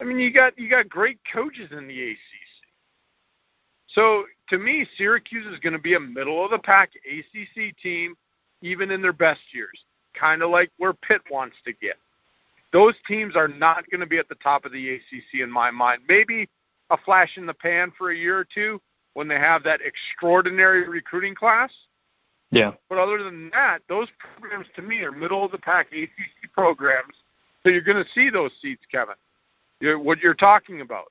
I mean, you got great coaches in the ACC. So, to me, Syracuse is going to be a middle-of-the-pack ACC team, even in their best years, kind of like where Pitt wants to get. Those teams are not going to be at the top of the ACC in my mind. Maybe a flash in the pan for a year or two when they have that extraordinary recruiting class. Yeah. But other than that, those programs, to me, are middle-of-the-pack ACC programs. So you're going to see those seats, Kevin. What you're talking about,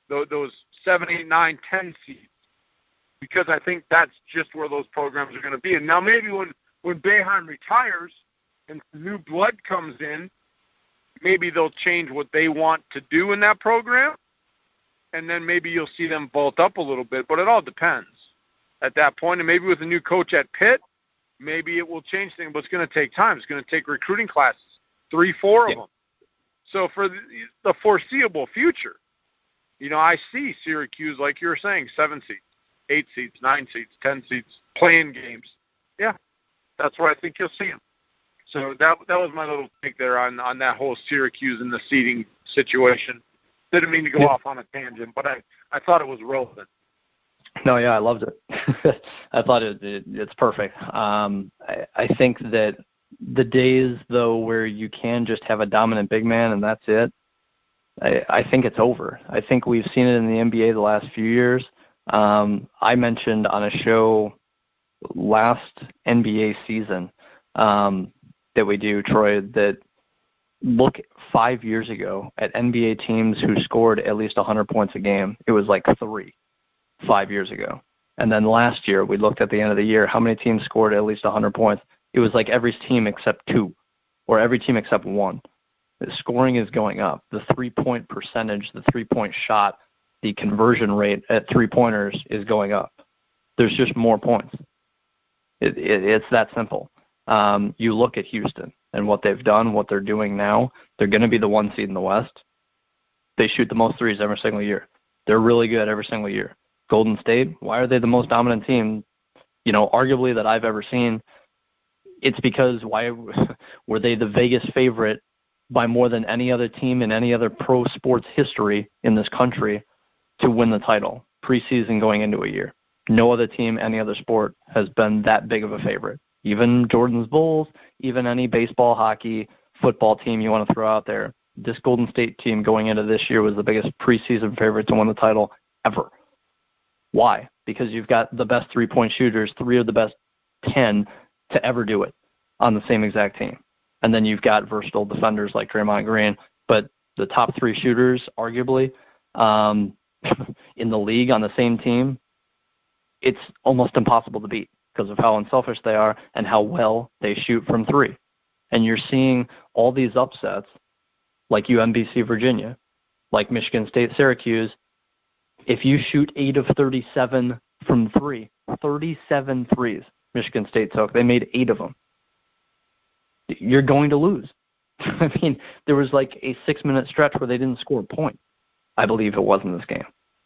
those 7, 8, 9, 10 seeds, because I think that's just where those programs are going to be. And now maybe when Boeheim retires and new blood comes in, maybe they'll change what they want to do in that program, and then maybe you'll see them bulk up a little bit. But it all depends at that point. And maybe with a new coach at Pitt, maybe it will change things, but it's going to take time. It's going to take recruiting classes, 3, 4 of them. So for the foreseeable future, I see Syracuse, like you were saying, 7 seats, 8 seats, 9 seats, 10 seats, playing games. Yeah, that's where I think you'll see them. So that was my little take there on that whole Syracuse and the seeding situation. Didn't mean to go off on a tangent, but I thought it was relevant. No, yeah, I loved it. I thought it's perfect. I think that the days, though, where you can just have a dominant big man and that's it, I think it's over. I think we've seen it in the NBA the last few years. I mentioned on a show last NBA season that we do, Troy, that look 5 years ago at NBA teams who scored at least 100 points a game. It was like 3 5 years ago. And then last year, we looked at the end of the year, how many teams scored at least 100 points? It was like every team except 2, or every team except 1. The scoring is going up. The three-point percentage, the three-point shot, the conversion rate at three-pointers is going up. There's just more points. It's that simple. You look at Houston and what they've done, what they're doing now. They're going to be the 1 seed in the West. They shoot the most threes every single year. They're really good every single year. Golden State, why are they the most dominant team, arguably that I've ever seen? It's because why were they the Vegas favorite by more than any other team in any other pro sports history in this country to win the title preseason going into a year? No other team, any other sport has been that big of a favorite. Even Jordan's Bulls, even any baseball, hockey, football team you want to throw out there. This Golden State team going into this year was the biggest preseason favorite to win the title ever. Why? Because you've got the best three-point shooters, 3 of the best 10 to ever do it on the same exact team. And then you've got versatile defenders like Draymond Green. But the top 3 shooters, arguably, in the league on the same team, it's almost impossible to beat because of how unselfish they are and how well they shoot from 3. And you're seeing all these upsets like UMBC-Virginia, like Michigan State-Syracuse. If you shoot 8 of 37 from 3, 37 threes Michigan State took. They made 8 of them. You're going to lose. I mean, there was like a 6-minute stretch where they didn't score a point, I believe it was in this game.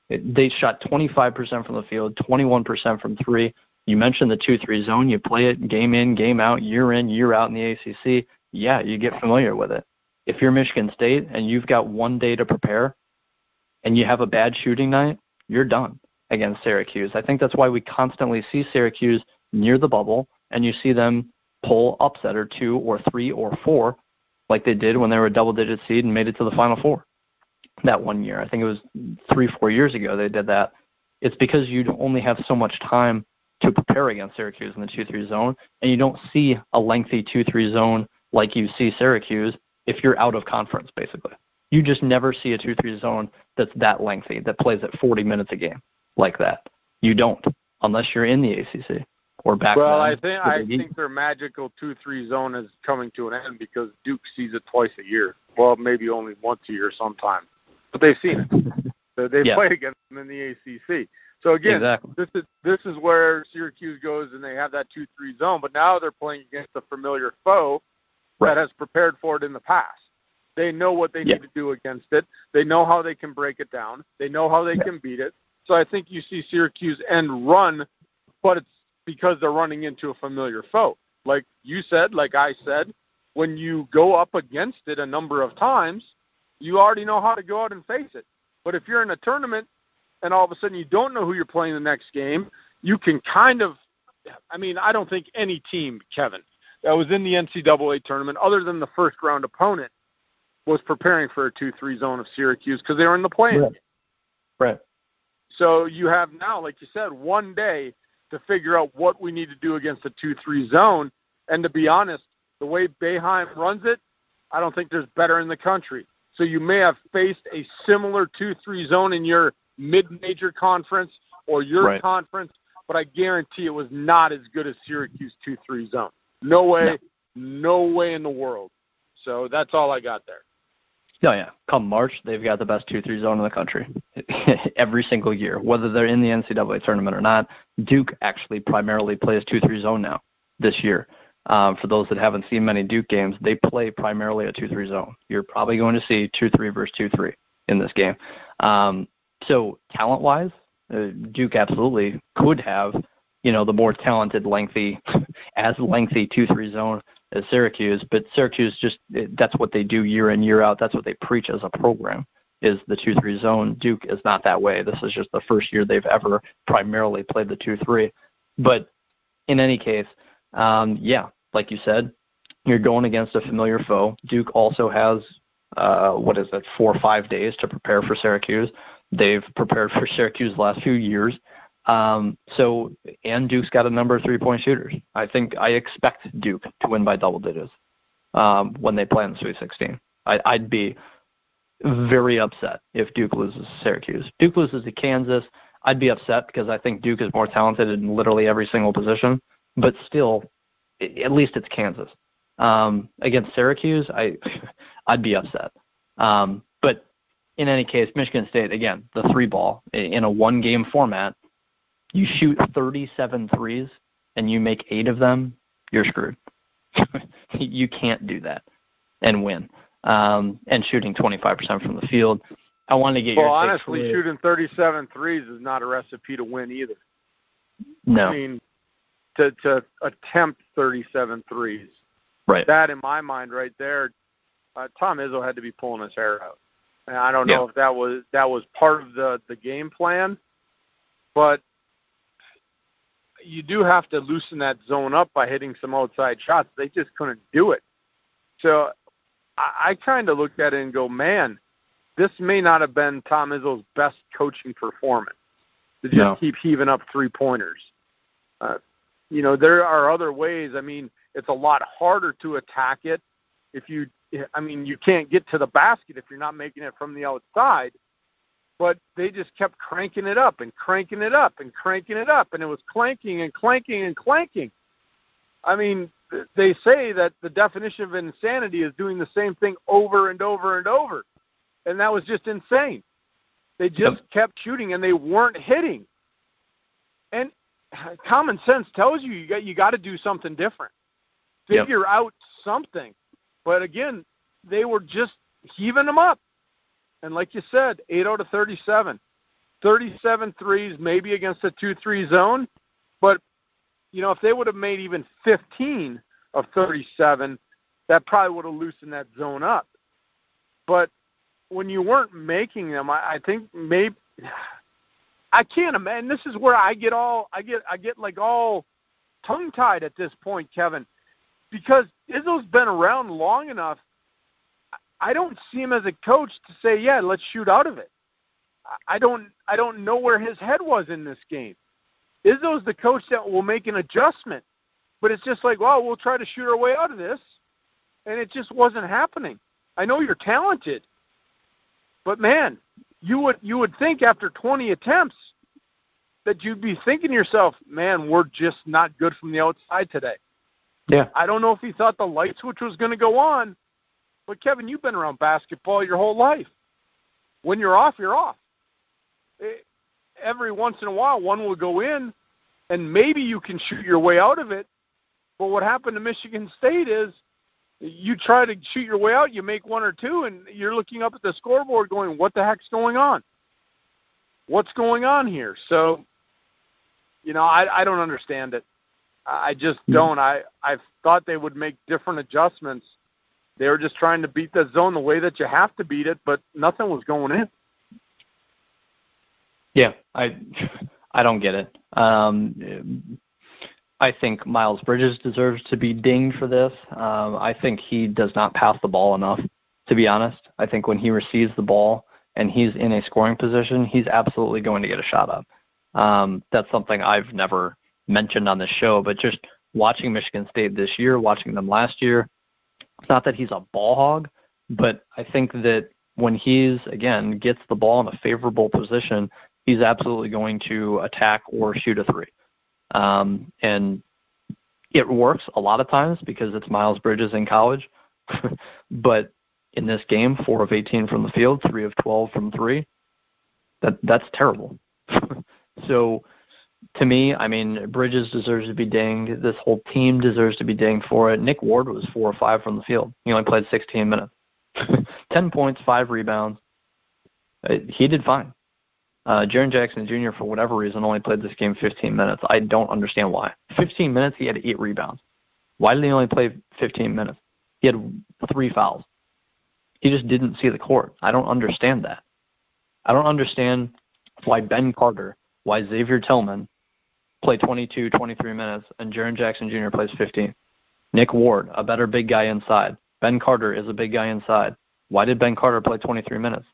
They shot 25% from the field, 21% from 3. You mentioned the 2-3 zone. You play it game in, game out, year in, year out in the ACC. Yeah, you get familiar with it. If you're Michigan State and you've got 1 day to prepare and you have a bad shooting night, you're done against Syracuse. I think that's why we constantly see Syracuse near the bubble and you see them pull upset or 2 or 3 or 4 like they did when they were a double-digit seed and made it to the Final Four that 1 year. I think it was 3-4 years ago they did that. It's because you only have so much time to prepare against Syracuse in the 2-3 zone, and you don't see a lengthy 2-3 zone like you see Syracuse if you're out of conference, basically. You just never see a 2-3 zone that's that lengthy, that plays at 40 minutes a game like that. You don't, unless you're in the ACC or back then. Well, I think their magical 2-3 zone is coming to an end because Duke sees it twice a year. Well, maybe only once a year sometime. But they've seen it. So they play against them in the ACC. So, again, exactly. this is where Syracuse goes and they have that 2-3 zone. But now they're playing against a familiar foe that has prepared for it in the past. They know what they need to do against it. They know how they can break it down. They know how they can beat it. So I think you see Syracuse end run, but it's because they're running into a familiar foe. Like you said, like I said, when you go up against it a number of times, you already know how to go out and face it. But if you're in a tournament and all of a sudden you don't know who you're playing the next game, you can kind of – I mean, I don't think any team, Kevin, that was in the NCAA tournament other than the first-round opponent was preparing for a 2-3 zone of Syracuse because they were in the play-in. Right. So you have now, like you said, 1 day to figure out what we need to do against a 2-3 zone. And to be honest, the way Boeheim runs it, I don't think there's better in the country. So you may have faced a similar 2-3 zone in your mid-major conference or your conference, but I guarantee it was not as good as Syracuse 2-3 zone. No way in the world. So that's all I got there. Oh, yeah. Come March, they've got the best 2-3 zone in the country every single year, whether they're in the NCAA tournament or not. Duke actually primarily plays 2-3 zone now this year. For those that haven't seen many Duke games, they play primarily a 2-3 zone. You're probably going to see 2-3 versus 2-3 in this game. So talent-wise, Duke absolutely could have, the more talented, lengthy 2-3 zone as Syracuse, but Syracuse that's what they do year in, year out. That's what they preach as a program is the 2-3 zone. Duke is not that way. This is just the first year they've ever primarily played the 2-3. But in any case, like you said, you're going against a familiar foe. Duke also has, 4 or 5 days to prepare for Syracuse. They've prepared for Syracuse the last few years. And Duke's got a number of 3-point shooters. I expect Duke to win by double digits. when they play in the Sweet 16. I'd be very upset if Duke loses to Syracuse. Duke loses to Kansas, I'd be upset because I think Duke is more talented in literally every single position. But still, at least it's Kansas. Against Syracuse, I'd be upset. But in any case, Michigan State, again, the 3-ball in a one-game format, you shoot 37 threes and you make 8 of them, you're screwed. You can't do that and win. And shooting 25% from the field. I wanted to get your take. Well, honestly, shooting 37 threes is not a recipe to win either. No. I mean, to attempt 37 threes. Right. That, in my mind, right there, Tom Izzo had to be pulling his hair out. And I don't know if that was part of the game plan, but you do have to loosen that zone up by hitting some outside shots. They just couldn't do it. So I kind of looked at it and go, man, this may not have been Tom Izzo's best coaching performance to just keep heaving up three-pointers. There are other ways. I mean, it's a lot harder to attack it you can't get to the basket if you're not making it from the outside. But they just kept cranking it up and cranking it up and cranking it up, and it was clanking and clanking and clanking. I mean, they say that the definition of insanity is doing the same thing over and over and over, and that was just insane. They just kept shooting, and they weren't hitting. And common sense tells you you got to do something different. Figure out something. But, again, they were just heaving them up. And like you said, 8 out of 37. 37 threes, maybe against a 2-3 zone. But, if they would have made even 15 of 37, that probably would have loosened that zone up. But when you weren't making them, I think maybe I can't imagine. This is where I get all tongue-tied at this point, Kevin, because Izzo's been around long enough. I don't see him as a coach to say, yeah, let's shoot out of it. I don't know where his head was in this game. Izzo's the coach that will make an adjustment, but it's just like, well, we'll try to shoot our way out of this, and it just wasn't happening. I know you're talented, but man, you would think after 20 attempts that you'd be thinking to yourself, man, we're just not good from the outside today. Yeah. I don't know if he thought the light switch was going to go on, but Kevin, you've been around basketball your whole life. When you're off, you're off. Every once in a while, one will go in, and maybe you can shoot your way out of it. But what happened to Michigan State is you try to shoot your way out, you make 1 or 2, and you're looking up at the scoreboard going, what the heck's going on? What's going on here? So, I don't understand it. I just don't. I thought they would make different adjustments. They were just trying to beat the zone the way that you have to beat it, but nothing was going in. Yeah, I don't get it. I think Miles Bridges deserves to be dinged for this. I think he does not pass the ball enough, to be honest. I think when he receives the ball and he's in a scoring position, he's absolutely going to get a shot up. That's something I've never mentioned on this show, but just watching Michigan State this year, watching them last year, it's not that he's a ball hog, but I think that when he's, again, gets the ball in a favorable position, he's absolutely going to attack or shoot a three. And it works a lot of times because it's Miles Bridges in college. But in this game, 4 of 18 from the field, 3 of 12 from 3, that's terrible. So to me, I mean, Bridges deserves to be dinged. This whole team deserves to be dinged for it. Nick Ward was 4 or 5 from the field. He only played 16 minutes. 10 points, 5 rebounds. He did fine. Jaren Jackson Jr., for whatever reason, only played this game 15 minutes. I don't understand why. 15 minutes, he had 8 rebounds. Why did he only play 15 minutes? He had 3 fouls. He just didn't see the court. I don't understand that. I don't understand why Ben Carter, why Xavier Tillman play 22, 23 minutes, and Jaren Jackson Jr. plays 15. Nick Ward, a better big guy inside. Ben Carter is a big guy inside. Why did Ben Carter play 23 minutes?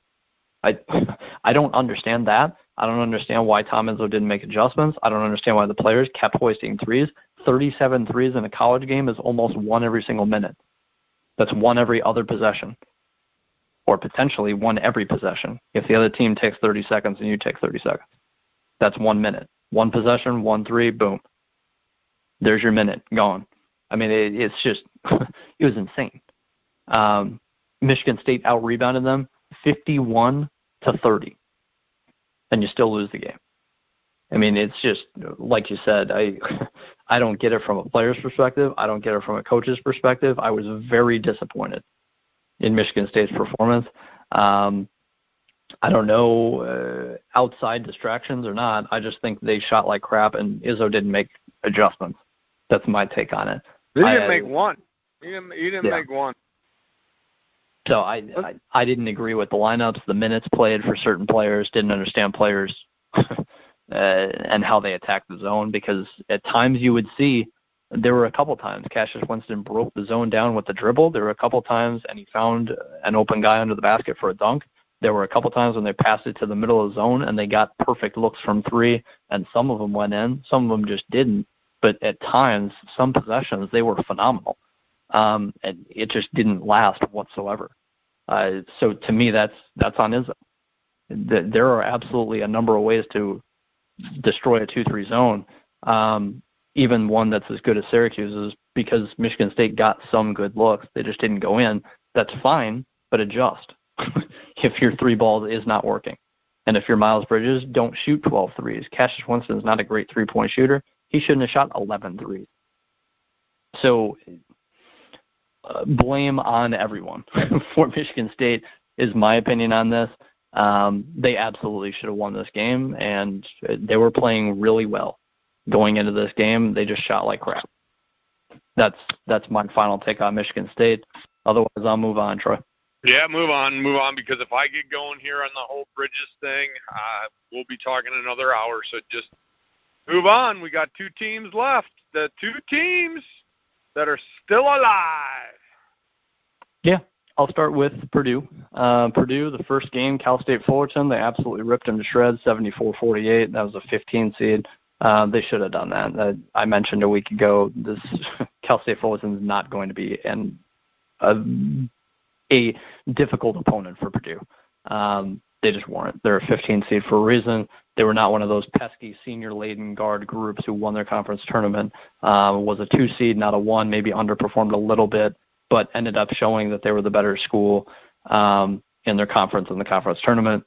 I don't understand that. I don't understand why Tom Izzo didn't make adjustments. I don't understand why the players kept hoisting threes. 37 threes in a college game is almost 1 every single minute. That's one every other possession, or potentially one every possession. If the other team takes 30 seconds and you take 30 seconds, that's 1 minute. One possession, 1 3, boom. There's your minute gone. I mean, it's just, it was insane. Michigan State out-rebounded them 51-30, and you still lose the game. I mean, it's just, like you said, I don't get it from a player's perspective. I don't get it from a coach's perspective. I was very disappointed in Michigan State's performance. I don't know, outside distractions or not, I just think they shot like crap, and Izzo didn't make adjustments. That's my take on it. He didn't make one. He didn't make one. So I didn't agree with the lineups, the minutes played for certain players, didn't understand players and how they attacked the zone, because at times you would see, there were a couple times Cassius Winston broke the zone down with the dribble. There were a couple times, and he found an open guy under the basket for a dunk. There were a couple times when they passed it to the middle of the zone, and they got perfect looks from three, and some of them went in, some of them just didn't. But at times, some possessions, they were phenomenal. And it just didn't last whatsoever. So to me, that's on Izzo. There are absolutely a number of ways to destroy a 2-3 zone, even one that's as good as Syracuse's, because Michigan State got some good looks. They just didn't go in. That's fine, but adjust. If your 3 ball is not working. And if you're Miles Bridges, don't shoot 12 threes. Cassius Winston is not a great 3-point shooter. He shouldn't have shot 11 threes. So blame on everyone for Michigan State is my opinion on this. They absolutely should have won this game, and they were playing really well going into this game. They just shot like crap. That's my final take on Michigan State. Otherwise, I'll move on, Troy. Yeah, move on, because if I get going here on the whole Bridges thing, we'll be talking another hour, so just move on. We got 2 teams left, the 2 teams that are still alive. Yeah, I'll start with Purdue. Purdue, the first game, Cal State Fullerton, they absolutely ripped them to shreds, 74-48. That was a 15 seed. They should have done that. I mentioned a week ago, this Cal State Fullerton is not going to be a difficult opponent for Purdue. They just weren't. They're a 15 seed for a reason. They were not one of those pesky senior-laden guard groups who won their conference tournament. Was a 2 seed, not a 1, maybe underperformed a little bit, but ended up showing that they were the better school in their conference in the conference tournament.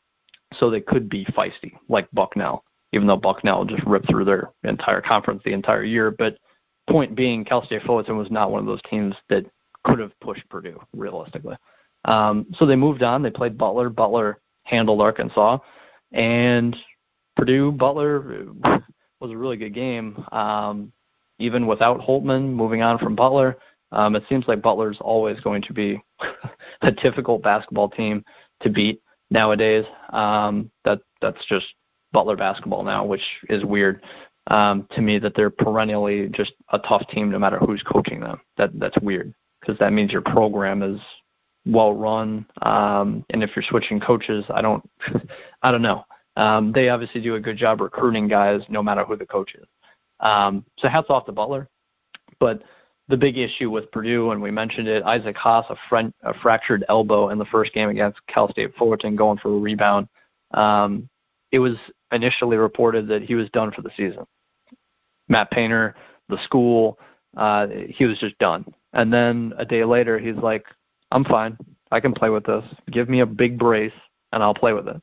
So they could be feisty, like Bucknell, even though Bucknell just ripped through their entire conference the entire year. But point being, Cal State Fullerton was not one of those teams that could have pushed Purdue, realistically. So they moved on. They played Butler. Butler handled Arkansas. And Purdue-Butler was a really good game. Even without Holtman moving on from Butler, it seems like Butler's always going to be a difficult basketball team to beat nowadays. That's just Butler basketball now, which is weird to me, that they're perennially just a tough team no matter who's coaching them. That's weird, because that means your program is well run, and if you're switching coaches, I don't know. They obviously do a good job recruiting guys no matter who the coach is. So hats off to Butler. But the big issue with Purdue, and we mentioned it, Isaac Haas, a fractured elbow in the first game against Cal State Fullerton, going for a rebound. It was initially reported that he was done for the season. Matt Painter, the school, he was just done. And then a day later, he's like, I'm fine. I can play with this. Give me a big brace, and I'll play with it.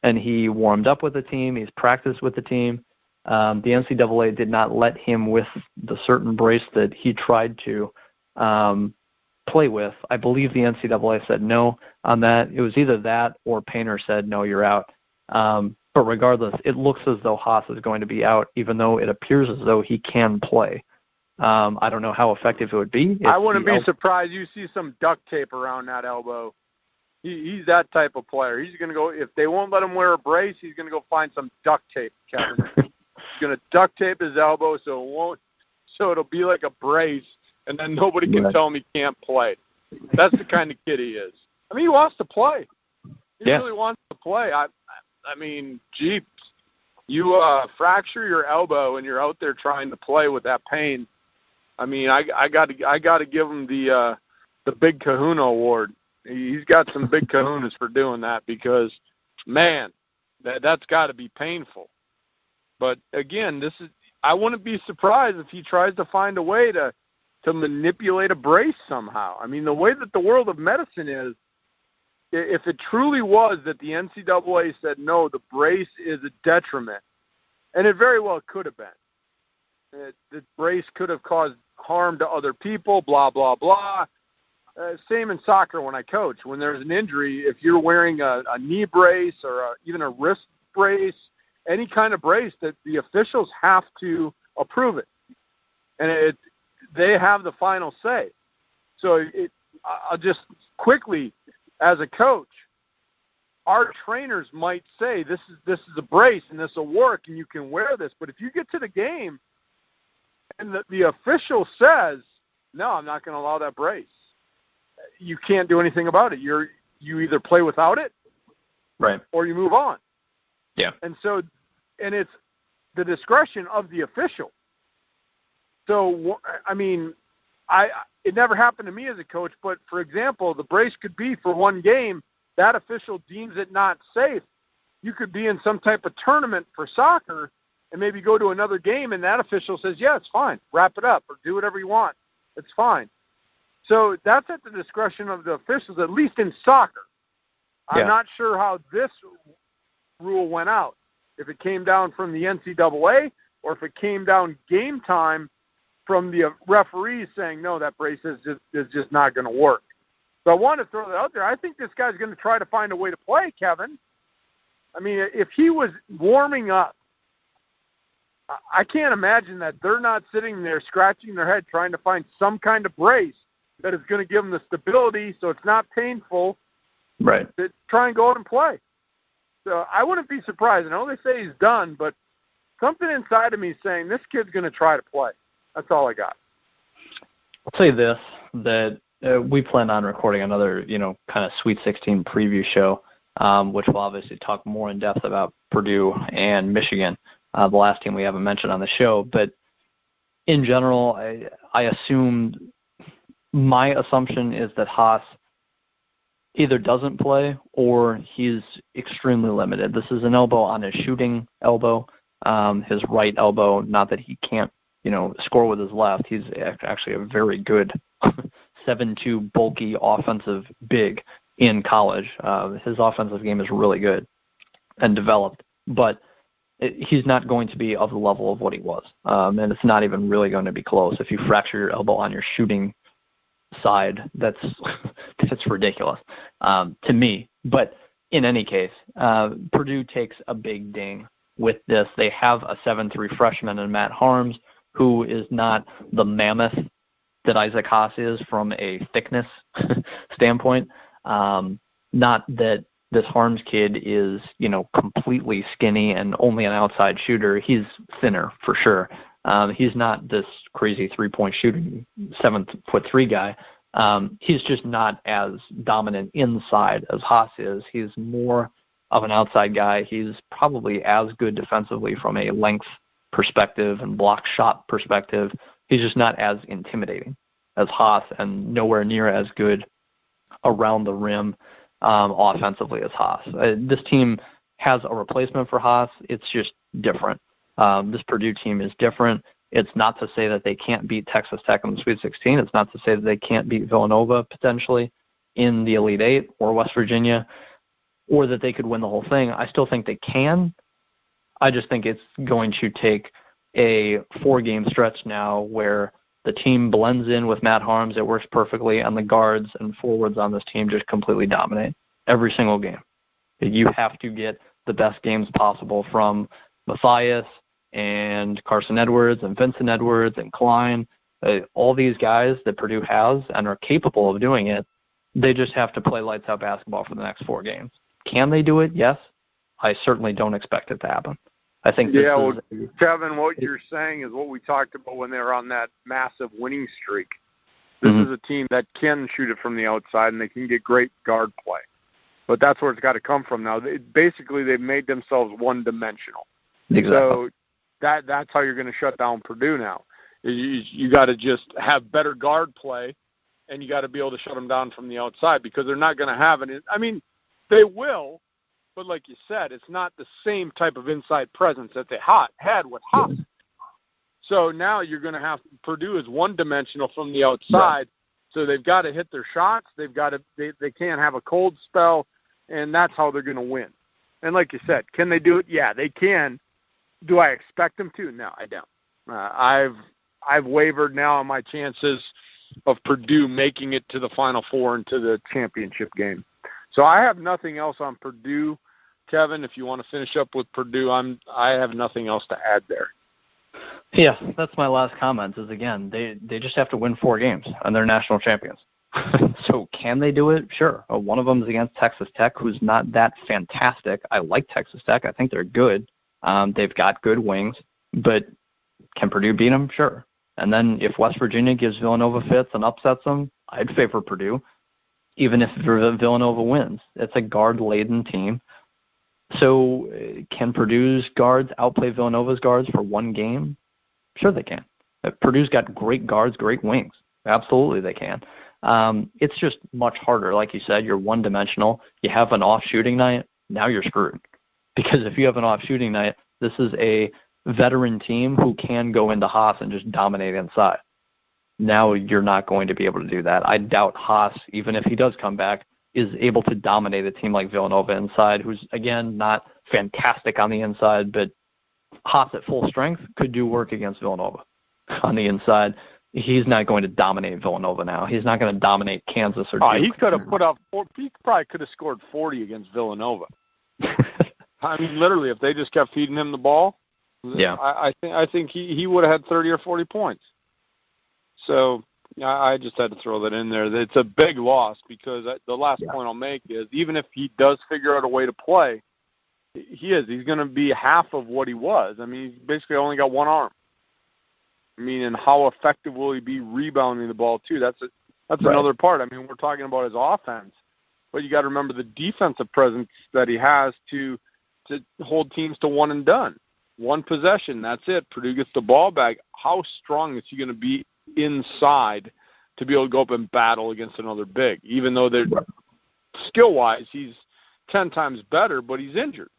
And he warmed up with the team. He's practiced with the team. The NCAA did not let him with the certain brace that he tried to play with. I believe the NCAA said no on that. It was either that or Painter said, no, you're out. But regardless, it looks as though Haas is going to be out, even though it appears as though he can play. I don't know how effective it would be. I wouldn't be surprised you see some duct tape around that elbow. He's that type of player. He's going to go, if they won't let him wear a brace, he's going to go find some duct tape, Kevin. He's going to duct tape his elbow so it'll be like a brace, and then nobody can tell him he can't play. That's the kind of kid he is. I mean, he wants to play. He really wants to play. I mean, gee, you fracture your elbow and you're out there trying to play with that pain. I mean, I got to give him the the Big Kahuna Award. He's got some big kahunas for doing that because, man, that's got to be painful. But, again, I wouldn't be surprised if he tries to find a way to manipulate a brace somehow. I mean, the way that the world of medicine is, if it truly was that the NCAA said, no, the brace is a detriment, and it very well could have been. The brace could have caused harm to other people, blah, blah, blah. Same in soccer when I coach. When there's an injury, if you're wearing a knee brace or even a wrist brace, any kind of brace, that the officials have to approve it. And they have the final say. So I'll just quickly, as a coach, our trainers might say, this is a brace and this will work and you can wear this. But if you get to the game and the official says, no, I'm not going to allow that brace, you can't do anything about it. You either play without it, right, or you move on. Yeah. And it's the discretion of the official. So, I mean, it never happened to me as a coach, but, for example, the brace could be for one game. That official deems it not safe. You could be in some type of tournament for soccer and maybe go to another game, and that official says, yeah, it's fine. Wrap it up or do whatever you want. It's fine. So that's at the discretion of the officials, at least in soccer. Yeah. I'm not sure how this rule went out, if it came down from the NCAA or if it came down game time from the referees saying, no, that brace is just not going to work. So I want to throw that out there. I think this guy's going to try to find a way to play, Kevin. I mean, if he was warming up, I can't imagine that they're not sitting there scratching their head trying to find some kind of brace that is going to give them the stability so it's not painful, right, to try and go out and play. So I wouldn't be surprised. I know they say he's done, but something inside of me is saying this kid's going to try to play. That's all I got. I'll say this, that we plan on recording another, kind of Sweet 16 preview show, which will obviously talk more in depth about Purdue and Michigan, the last team we haven't mentioned on the show. But in general, my assumption is that Haas either doesn't play or he's extremely limited. This is an elbow on his shooting elbow, his right elbow. Not that he can't, score with his left. He's actually a very good 7'2", bulky offensive big in college. His offensive game is really good and developed, but he's not going to be of the level of what he was, and it's not even really going to be close. If you fracture your elbow on your shooting side, that's ridiculous to me. But in any case, Purdue takes a big ding with this. They have a 7'3" freshman in Matt Harms, who is not the mammoth that Isaac Haas is from a thickness standpoint. Not that this Harms kid is, completely skinny and only an outside shooter. He's thinner for sure. He's not this crazy 3-point shooting 7'3" guy. He's just not as dominant inside as Haas is. He's more of an outside guy. He's probably as good defensively from a length perspective and block shot perspective. He's just not as intimidating as Haas, and nowhere near as good around the rim offensively as Haas. This team has a replacement for Haas. It's just different. This Purdue team is different. It's not to say that they can't beat Texas Tech in the Sweet 16. It's not to say that they can't beat Villanova potentially in the Elite Eight or West Virginia, or that they could win the whole thing. I still think they can. I just think it's going to take a 4-game stretch now where the team blends in with Matt Harms. It works perfectly, and the guards and forwards on this team just completely dominate every single game. You have to get the best games possible from Matthias and Carson Edwards and Vincent Edwards and Klein. All these guys that Purdue has and are capable of doing it, they just have to play lights-out basketball for the next 4 games. Can they do it? Yes. I certainly don't expect it to happen. I think Kevin, what you're saying is what we talked about when they were on that massive winning streak. This is a team that can shoot it from the outside, and they can get great guard play. But that's where it's got to come from now. Basically, they've made themselves one-dimensional. Exactly. So that's how you're going to shut down Purdue now. You got to just have better guard play and you got to be able to shut them down from the outside because they're not going to have it. I mean, they will, but like you said, it's not the same type of inside presence that they had with Haas. So now you're going to have Purdue is one-dimensional from the outside, so they've got to hit their shots. They can't have a cold spell, and that's how they're going to win. And like you said, can they do it? Yeah, they can. Do I expect them to? No, I don't. I've wavered now on my chances of Purdue making it to the Final Four and to the championship game. So I have nothing else on Purdue. Kevin, if you want to finish up with Purdue, I have nothing else to add there. Yeah, that's my last comment is, again, they just have to win 4 games, and they're national champions. So can they do it? Sure. One of them is against Texas Tech, who's not that fantastic. I like Texas Tech. I think they're good. They've got good wings. But can Purdue beat them? Sure. And then if West Virginia gives Villanova fits and upsets them, I'd favor Purdue, even if Villanova wins. It's a guard-laden team. So can Purdue's guards outplay Villanova's guards for one game? Sure they can. Purdue's got great guards, great wings. Absolutely they can. It's just much harder. Like you said, you're one-dimensional. You have an off shooting night, now you're screwed. Because if you have an off shooting night, this is a veteran team who can go into Haas and just dominate inside. Now you're not going to be able to do that. I doubt Haas, even if he does come back, is able to dominate a team like Villanova inside, who's, again, not fantastic on the inside, but Haas at full strength could do work against Villanova on the inside. He's not going to dominate Villanova now. He's not going to dominate Kansas or Duke. He could have he probably could have scored 40 against Villanova. I mean, literally, if they just kept feeding him the ball, yeah, I think he would have had 30 or 40 points. So I just had to throw that in there. It's a big loss because the last point I'll make is even if he does figure out a way to play, he's going to be half of what he was. I mean, he's basically only got one arm. I mean, and how effective will he be rebounding the ball too? That's another part. I mean, we're talking about his offense, but you got to remember the defensive presence that he has to hold teams to one and done. One possession, that's it. Purdue gets the ball back. How strong is he going to be inside to be able to go up and battle against another big? Even though they're skill-wise, he's 10 times better, but he's injured.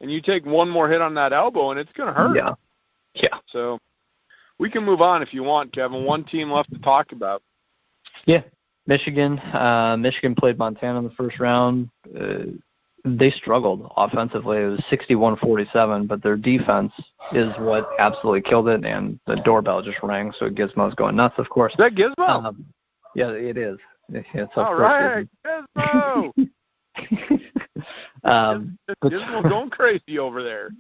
And you take one more hit on that elbow, and it's going to hurt. Yeah. So we can move on if you want, Kevin. One team left to talk about. Yeah, Michigan. Michigan played Montana in the first round. They struggled offensively. It was 61-47, but their defense is what absolutely killed it, and the doorbell just rang, so Gizmo's going nuts, of course. Is that Gizmo? Yeah, it is. It's all right, Gizmo! Gizmo's going crazy over there.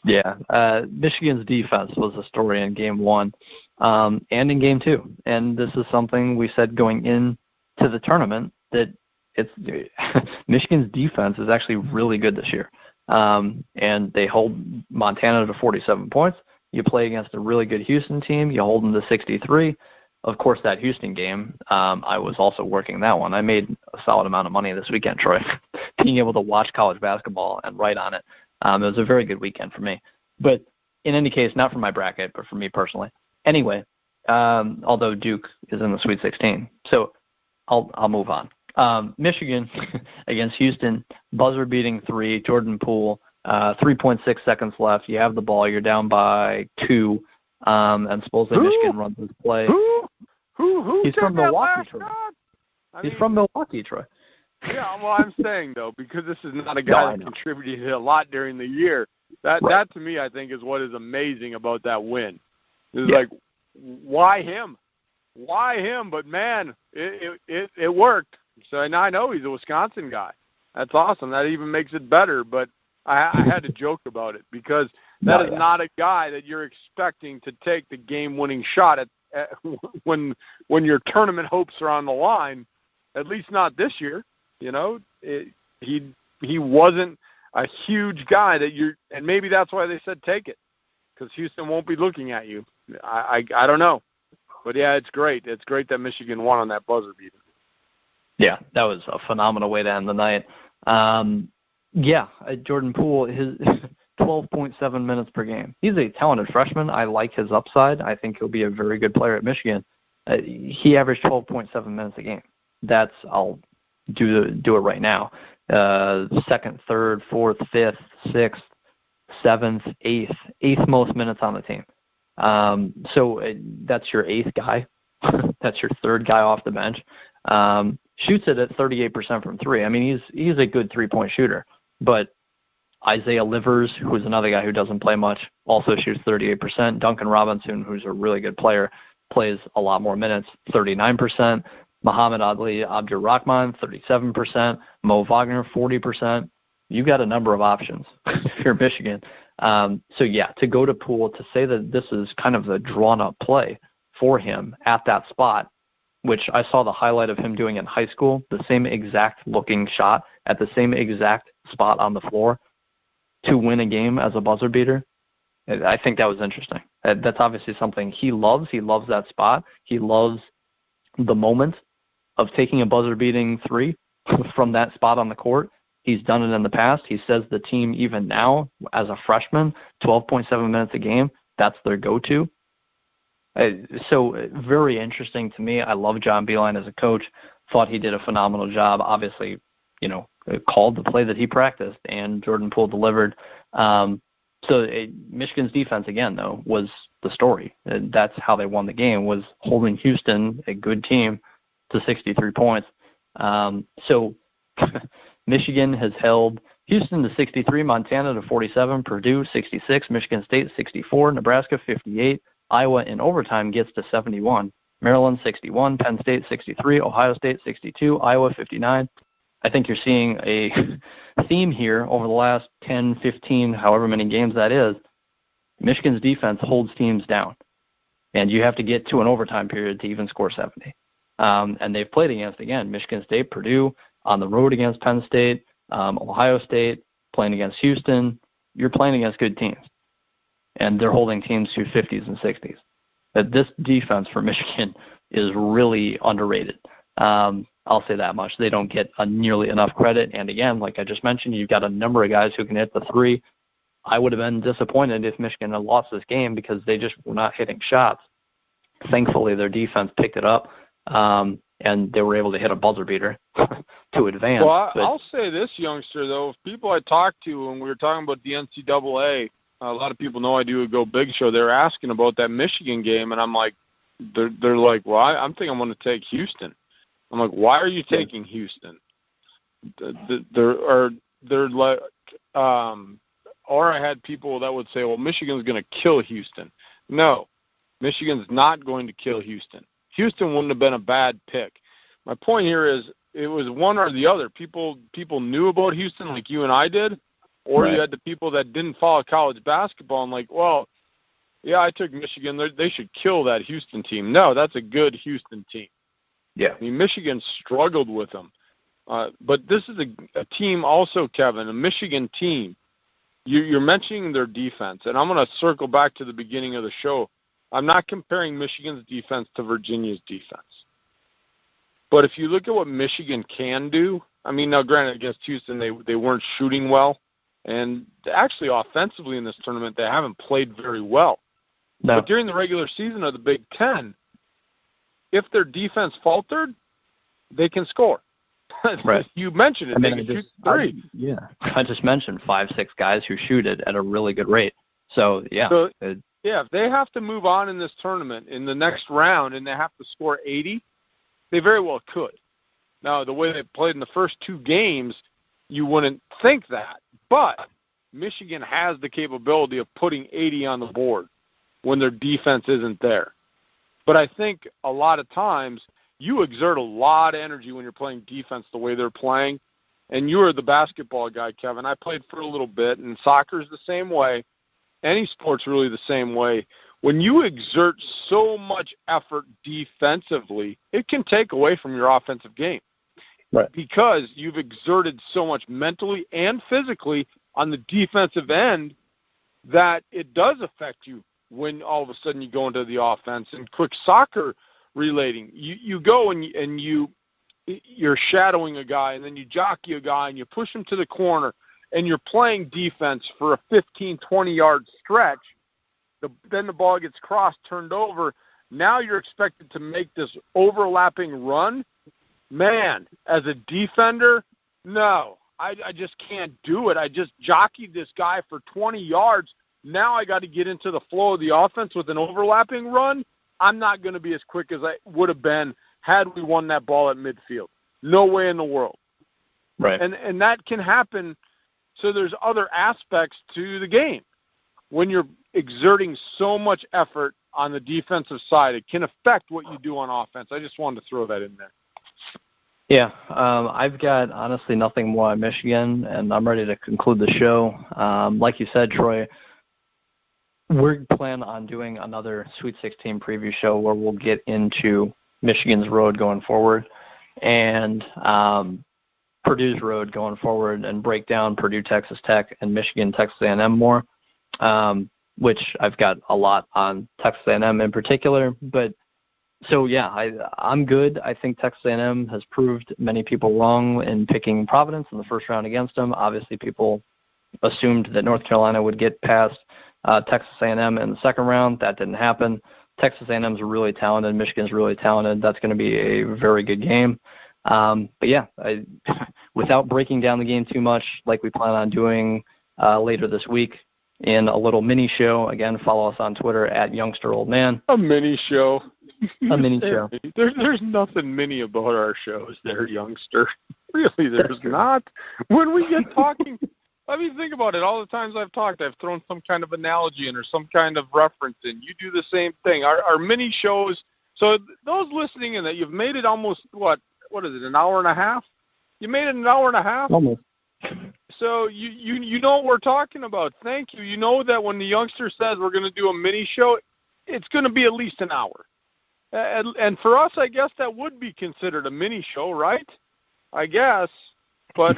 Yeah, Michigan's defense was a story in Game 1 and in Game 2, and this is something we said going into the tournament that Michigan's defense is actually really good this year, and they hold Montana to 47 points. You play against a really good Houston team, you hold them to 63. Of course, that Houston game, I was also working that one. I made a solid amount of money this weekend, Troy, being able to watch college basketball and write on it. It was a very good weekend for me. But in any case, not for my bracket, but for me personally. Anyway, although Duke is in the Sweet 16, so I'll move on. Michigan against Houston, buzzer-beating 3, Jordan Poole, 3.6 seconds left. You have the ball. You're down by 2, and supposedly Michigan runs this play. Who He's from Milwaukee, Troy. He's from Milwaukee, Troy. Yeah, well, I'm saying, though, because this is not a guy that contributed a lot during the year, that to me, I think, is what is amazing about that win. It's like, why him? Why him? But, man, it worked. So now I know he's a Wisconsin guy. That's awesome. That even makes it better. But I had to joke about it because that is not a guy that you're expecting to take the game-winning shot at when your tournament hopes are on the line. At least not this year. You know, he wasn't a huge guy that and maybe that's why they said take it, because Houston won't be looking at you. I don't know. But, yeah, it's great. It's great that Michigan won on that buzzer beater. Yeah, that was a phenomenal way to end the night. Jordan Poole, his 12.7 minutes per game. He's a talented freshman. I like his upside. I think he'll be a very good player at Michigan. He averaged 12.7 minutes a game. I'll do it right now. Second, third, fourth, fifth, sixth, seventh, eighth most minutes on the team. So that's your eighth guy. That's your third guy off the bench. Shoots it at 38% from three. I mean, he's a good three-point shooter. But Isaiah Livers, who's another guy who doesn't play much, also shoots 38%. Duncan Robinson, who's a really good player, plays a lot more minutes, 39%. Muhammad Ali Abdur-Rahman, 37%. Mo Wagner, 40%. You've got a number of options if you're Michigan. To go to Poole, to say that this is kind of a drawn-up play for him at that spot, which I saw the highlight of him doing in high school, the same exact looking shot at the same exact spot on the floor to win a game as a buzzer beater, I think that was interesting. That's obviously something he loves. He loves that spot. He loves the moment of taking a buzzer-beating three from that spot on the court. He's done it in the past. He says the team, even now, as a freshman, 12.7 minutes a game, that's their go-to. So very interesting to me. I love John Beilein as a coach. Thought he did a phenomenal job. Obviously, called the play that he practiced, and Jordan Poole delivered. Michigan's defense, again, though, was the story. That's how they won the game, was holding Houston, a good team, to 63 points. Michigan has held Houston to 63, Montana to 47, Purdue 66, Michigan State 64, Nebraska 58, Iowa in overtime gets to 71, Maryland 61, Penn State 63, Ohio State 62, Iowa 59. I think you're seeing a theme here over the last 10, 15, however many games that is. Michigan's defense holds teams down, and you have to get to an overtime period to even score 70. And they've played against, again, Michigan State, Purdue, on the road against Penn State, Ohio State, playing against Houston. You're playing against good teams, and they're holding teams to 50s and 60s. But this defense for Michigan is really underrated. I'll say that much. They don't get nearly enough credit. And again, like I just mentioned, you've got a number of guys who can hit the three. I would have been disappointed if Michigan had lost this game because they just were not hitting shots. Thankfully, their defense picked it up, and they were able to hit a buzzer beater to advance. Well, I'll say this, youngster, though. If people I talked to when we were talking about the NCAA, a lot of people know I do a Go Big show. They were asking about that Michigan game, and I'm like, they're like, well, I'm thinking I'm going to take Houston. I'm like, why are you taking Houston? They're like, or I had people that would say, well, Michigan's going to kill Houston. No, Michigan's not going to kill Houston. Houston wouldn't have been a bad pick. My point here is it was one or the other. People knew about Houston like you and I did, or right. You had the people that didn't follow college basketball and like, well, yeah, I took Michigan. They should kill that Houston team. No, that's a good Houston team. Yeah. I mean, Michigan struggled with them. But this is a team also, Kevin, a Michigan team. You're mentioning their defense, and I'm going to circle back to the beginning of the show. I'm not comparing Michigan's defense to Virginia's defense. But if you look at what Michigan can do, I mean, now granted, against Houston, they weren't shooting well. And actually, offensively in this tournament, they haven't played very well. No. But during the regular season of the Big Ten, if their defense faltered, they can score. Right. You mentioned it. They can shoot three. I just mentioned 5-6 guys who shoot it at a really good rate. So, if they have to move on in this tournament in the next round and they have to score 80, they very well could. Now, the way they played in the first two games, you wouldn't think that. But Michigan has the capability of putting 80 on the board when their defense isn't there. But I think a lot of times you exert a lot of energy when you're playing defense the way they're playing. And you are the basketball guy, Kevin. I played for a little bit, and soccer's the same way. Any sport's really the same way. When you exert so much effort defensively, it can take away from your offensive game. Right. Because you've exerted so much mentally and physically on the defensive end that it does affect you when all of a sudden you go into the offense. And quick soccer relating, you go and you're shadowing a guy, and then you jockey a guy, and you push him to the corner, and you're playing defense for a 15, 20-yard stretch. Then the ball gets crossed, turned over, Now you're expected to make this overlapping run. Man, as a defender, no. I just can't do it. I just jockeyed this guy for 20 yards. Now I got to get into the flow of the offense with an overlapping run. I'm not going to be as quick as I would have been had we won that ball at midfield. No way in the world. Right. And that can happen. So there's other aspects to the game. When you're exerting so much effort on the defensive side, it can affect what you do on offense. I just wanted to throw that in there. Yeah, I've got, honestly, nothing more on Michigan, and I'm ready to conclude the show. Like you said, Troy, we're planning on doing another Sweet 16 preview show where we'll get into Michigan's road going forward and Purdue's road going forward and break down Purdue, Texas Tech, and Michigan, Texas A&M more, which I've got a lot on Texas A&M in particular, but so, yeah, I'm good. I think Texas A&M has proved many people wrong in picking Providence in the first round against them. Obviously, people assumed that North Carolina would get past Texas A&M in the second round. That didn't happen. Texas A&M's really talented. Michigan's really talented. That's going to be a very good game. But, yeah, without breaking down the game too much, like we plan on doing later this week in a little mini show. Again, follow us on Twitter at youngsteroldman. A mini show. A mini show. There's nothing mini about our shows there, youngster. Really, there's not. When we get talking, I mean, think about it. All the times I've talked, I've thrown some kind of analogy in or some kind of reference in. You do the same thing. Our mini shows, so those listening in that, you've made it almost, what is it, an hour and a half? You made it an hour and a half? Almost. So you know what we're talking about. Thank you. You know that when the youngster says we're going to do a mini show, it's going to be at least an hour. And for us, I guess that would be considered a mini show, right? I guess. But,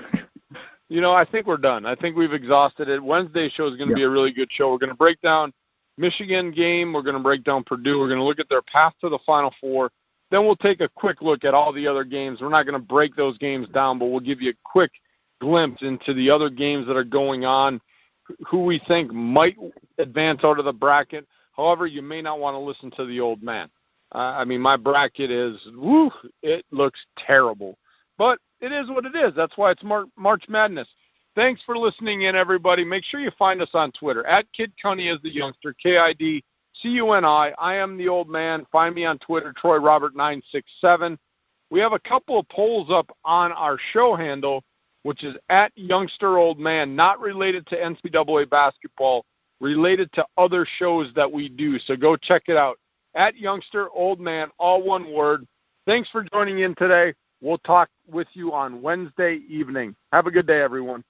I think we're done. I think we've exhausted it. Wednesday's show is going to be a really good show. We're going to break down Michigan game. We're going to break down Purdue. We're going to look at their path to the Final Four. Then we'll take a quick look at all the other games. We're not going to break those games down, but we'll give you a quick glimpse into the other games that are going on, who we think might advance out of the bracket. However, you may not want to listen to the old man. My bracket is, it looks terrible. But it is what it is. That's why it's March Madness. Thanks for listening in, everybody. Make sure you find us on Twitter. At Kid Cunny is the youngster, KIDCUNI. I am the old man. Find me on Twitter, TroyRobert967. We have a couple of polls up on our show handle, which is at youngsteroldman, not related to NCAA basketball, related to other shows that we do. So go check it out. At youngsteroldman, all one word. Thanks for joining in today. We'll talk with you on Wednesday evening. Have a good day, everyone.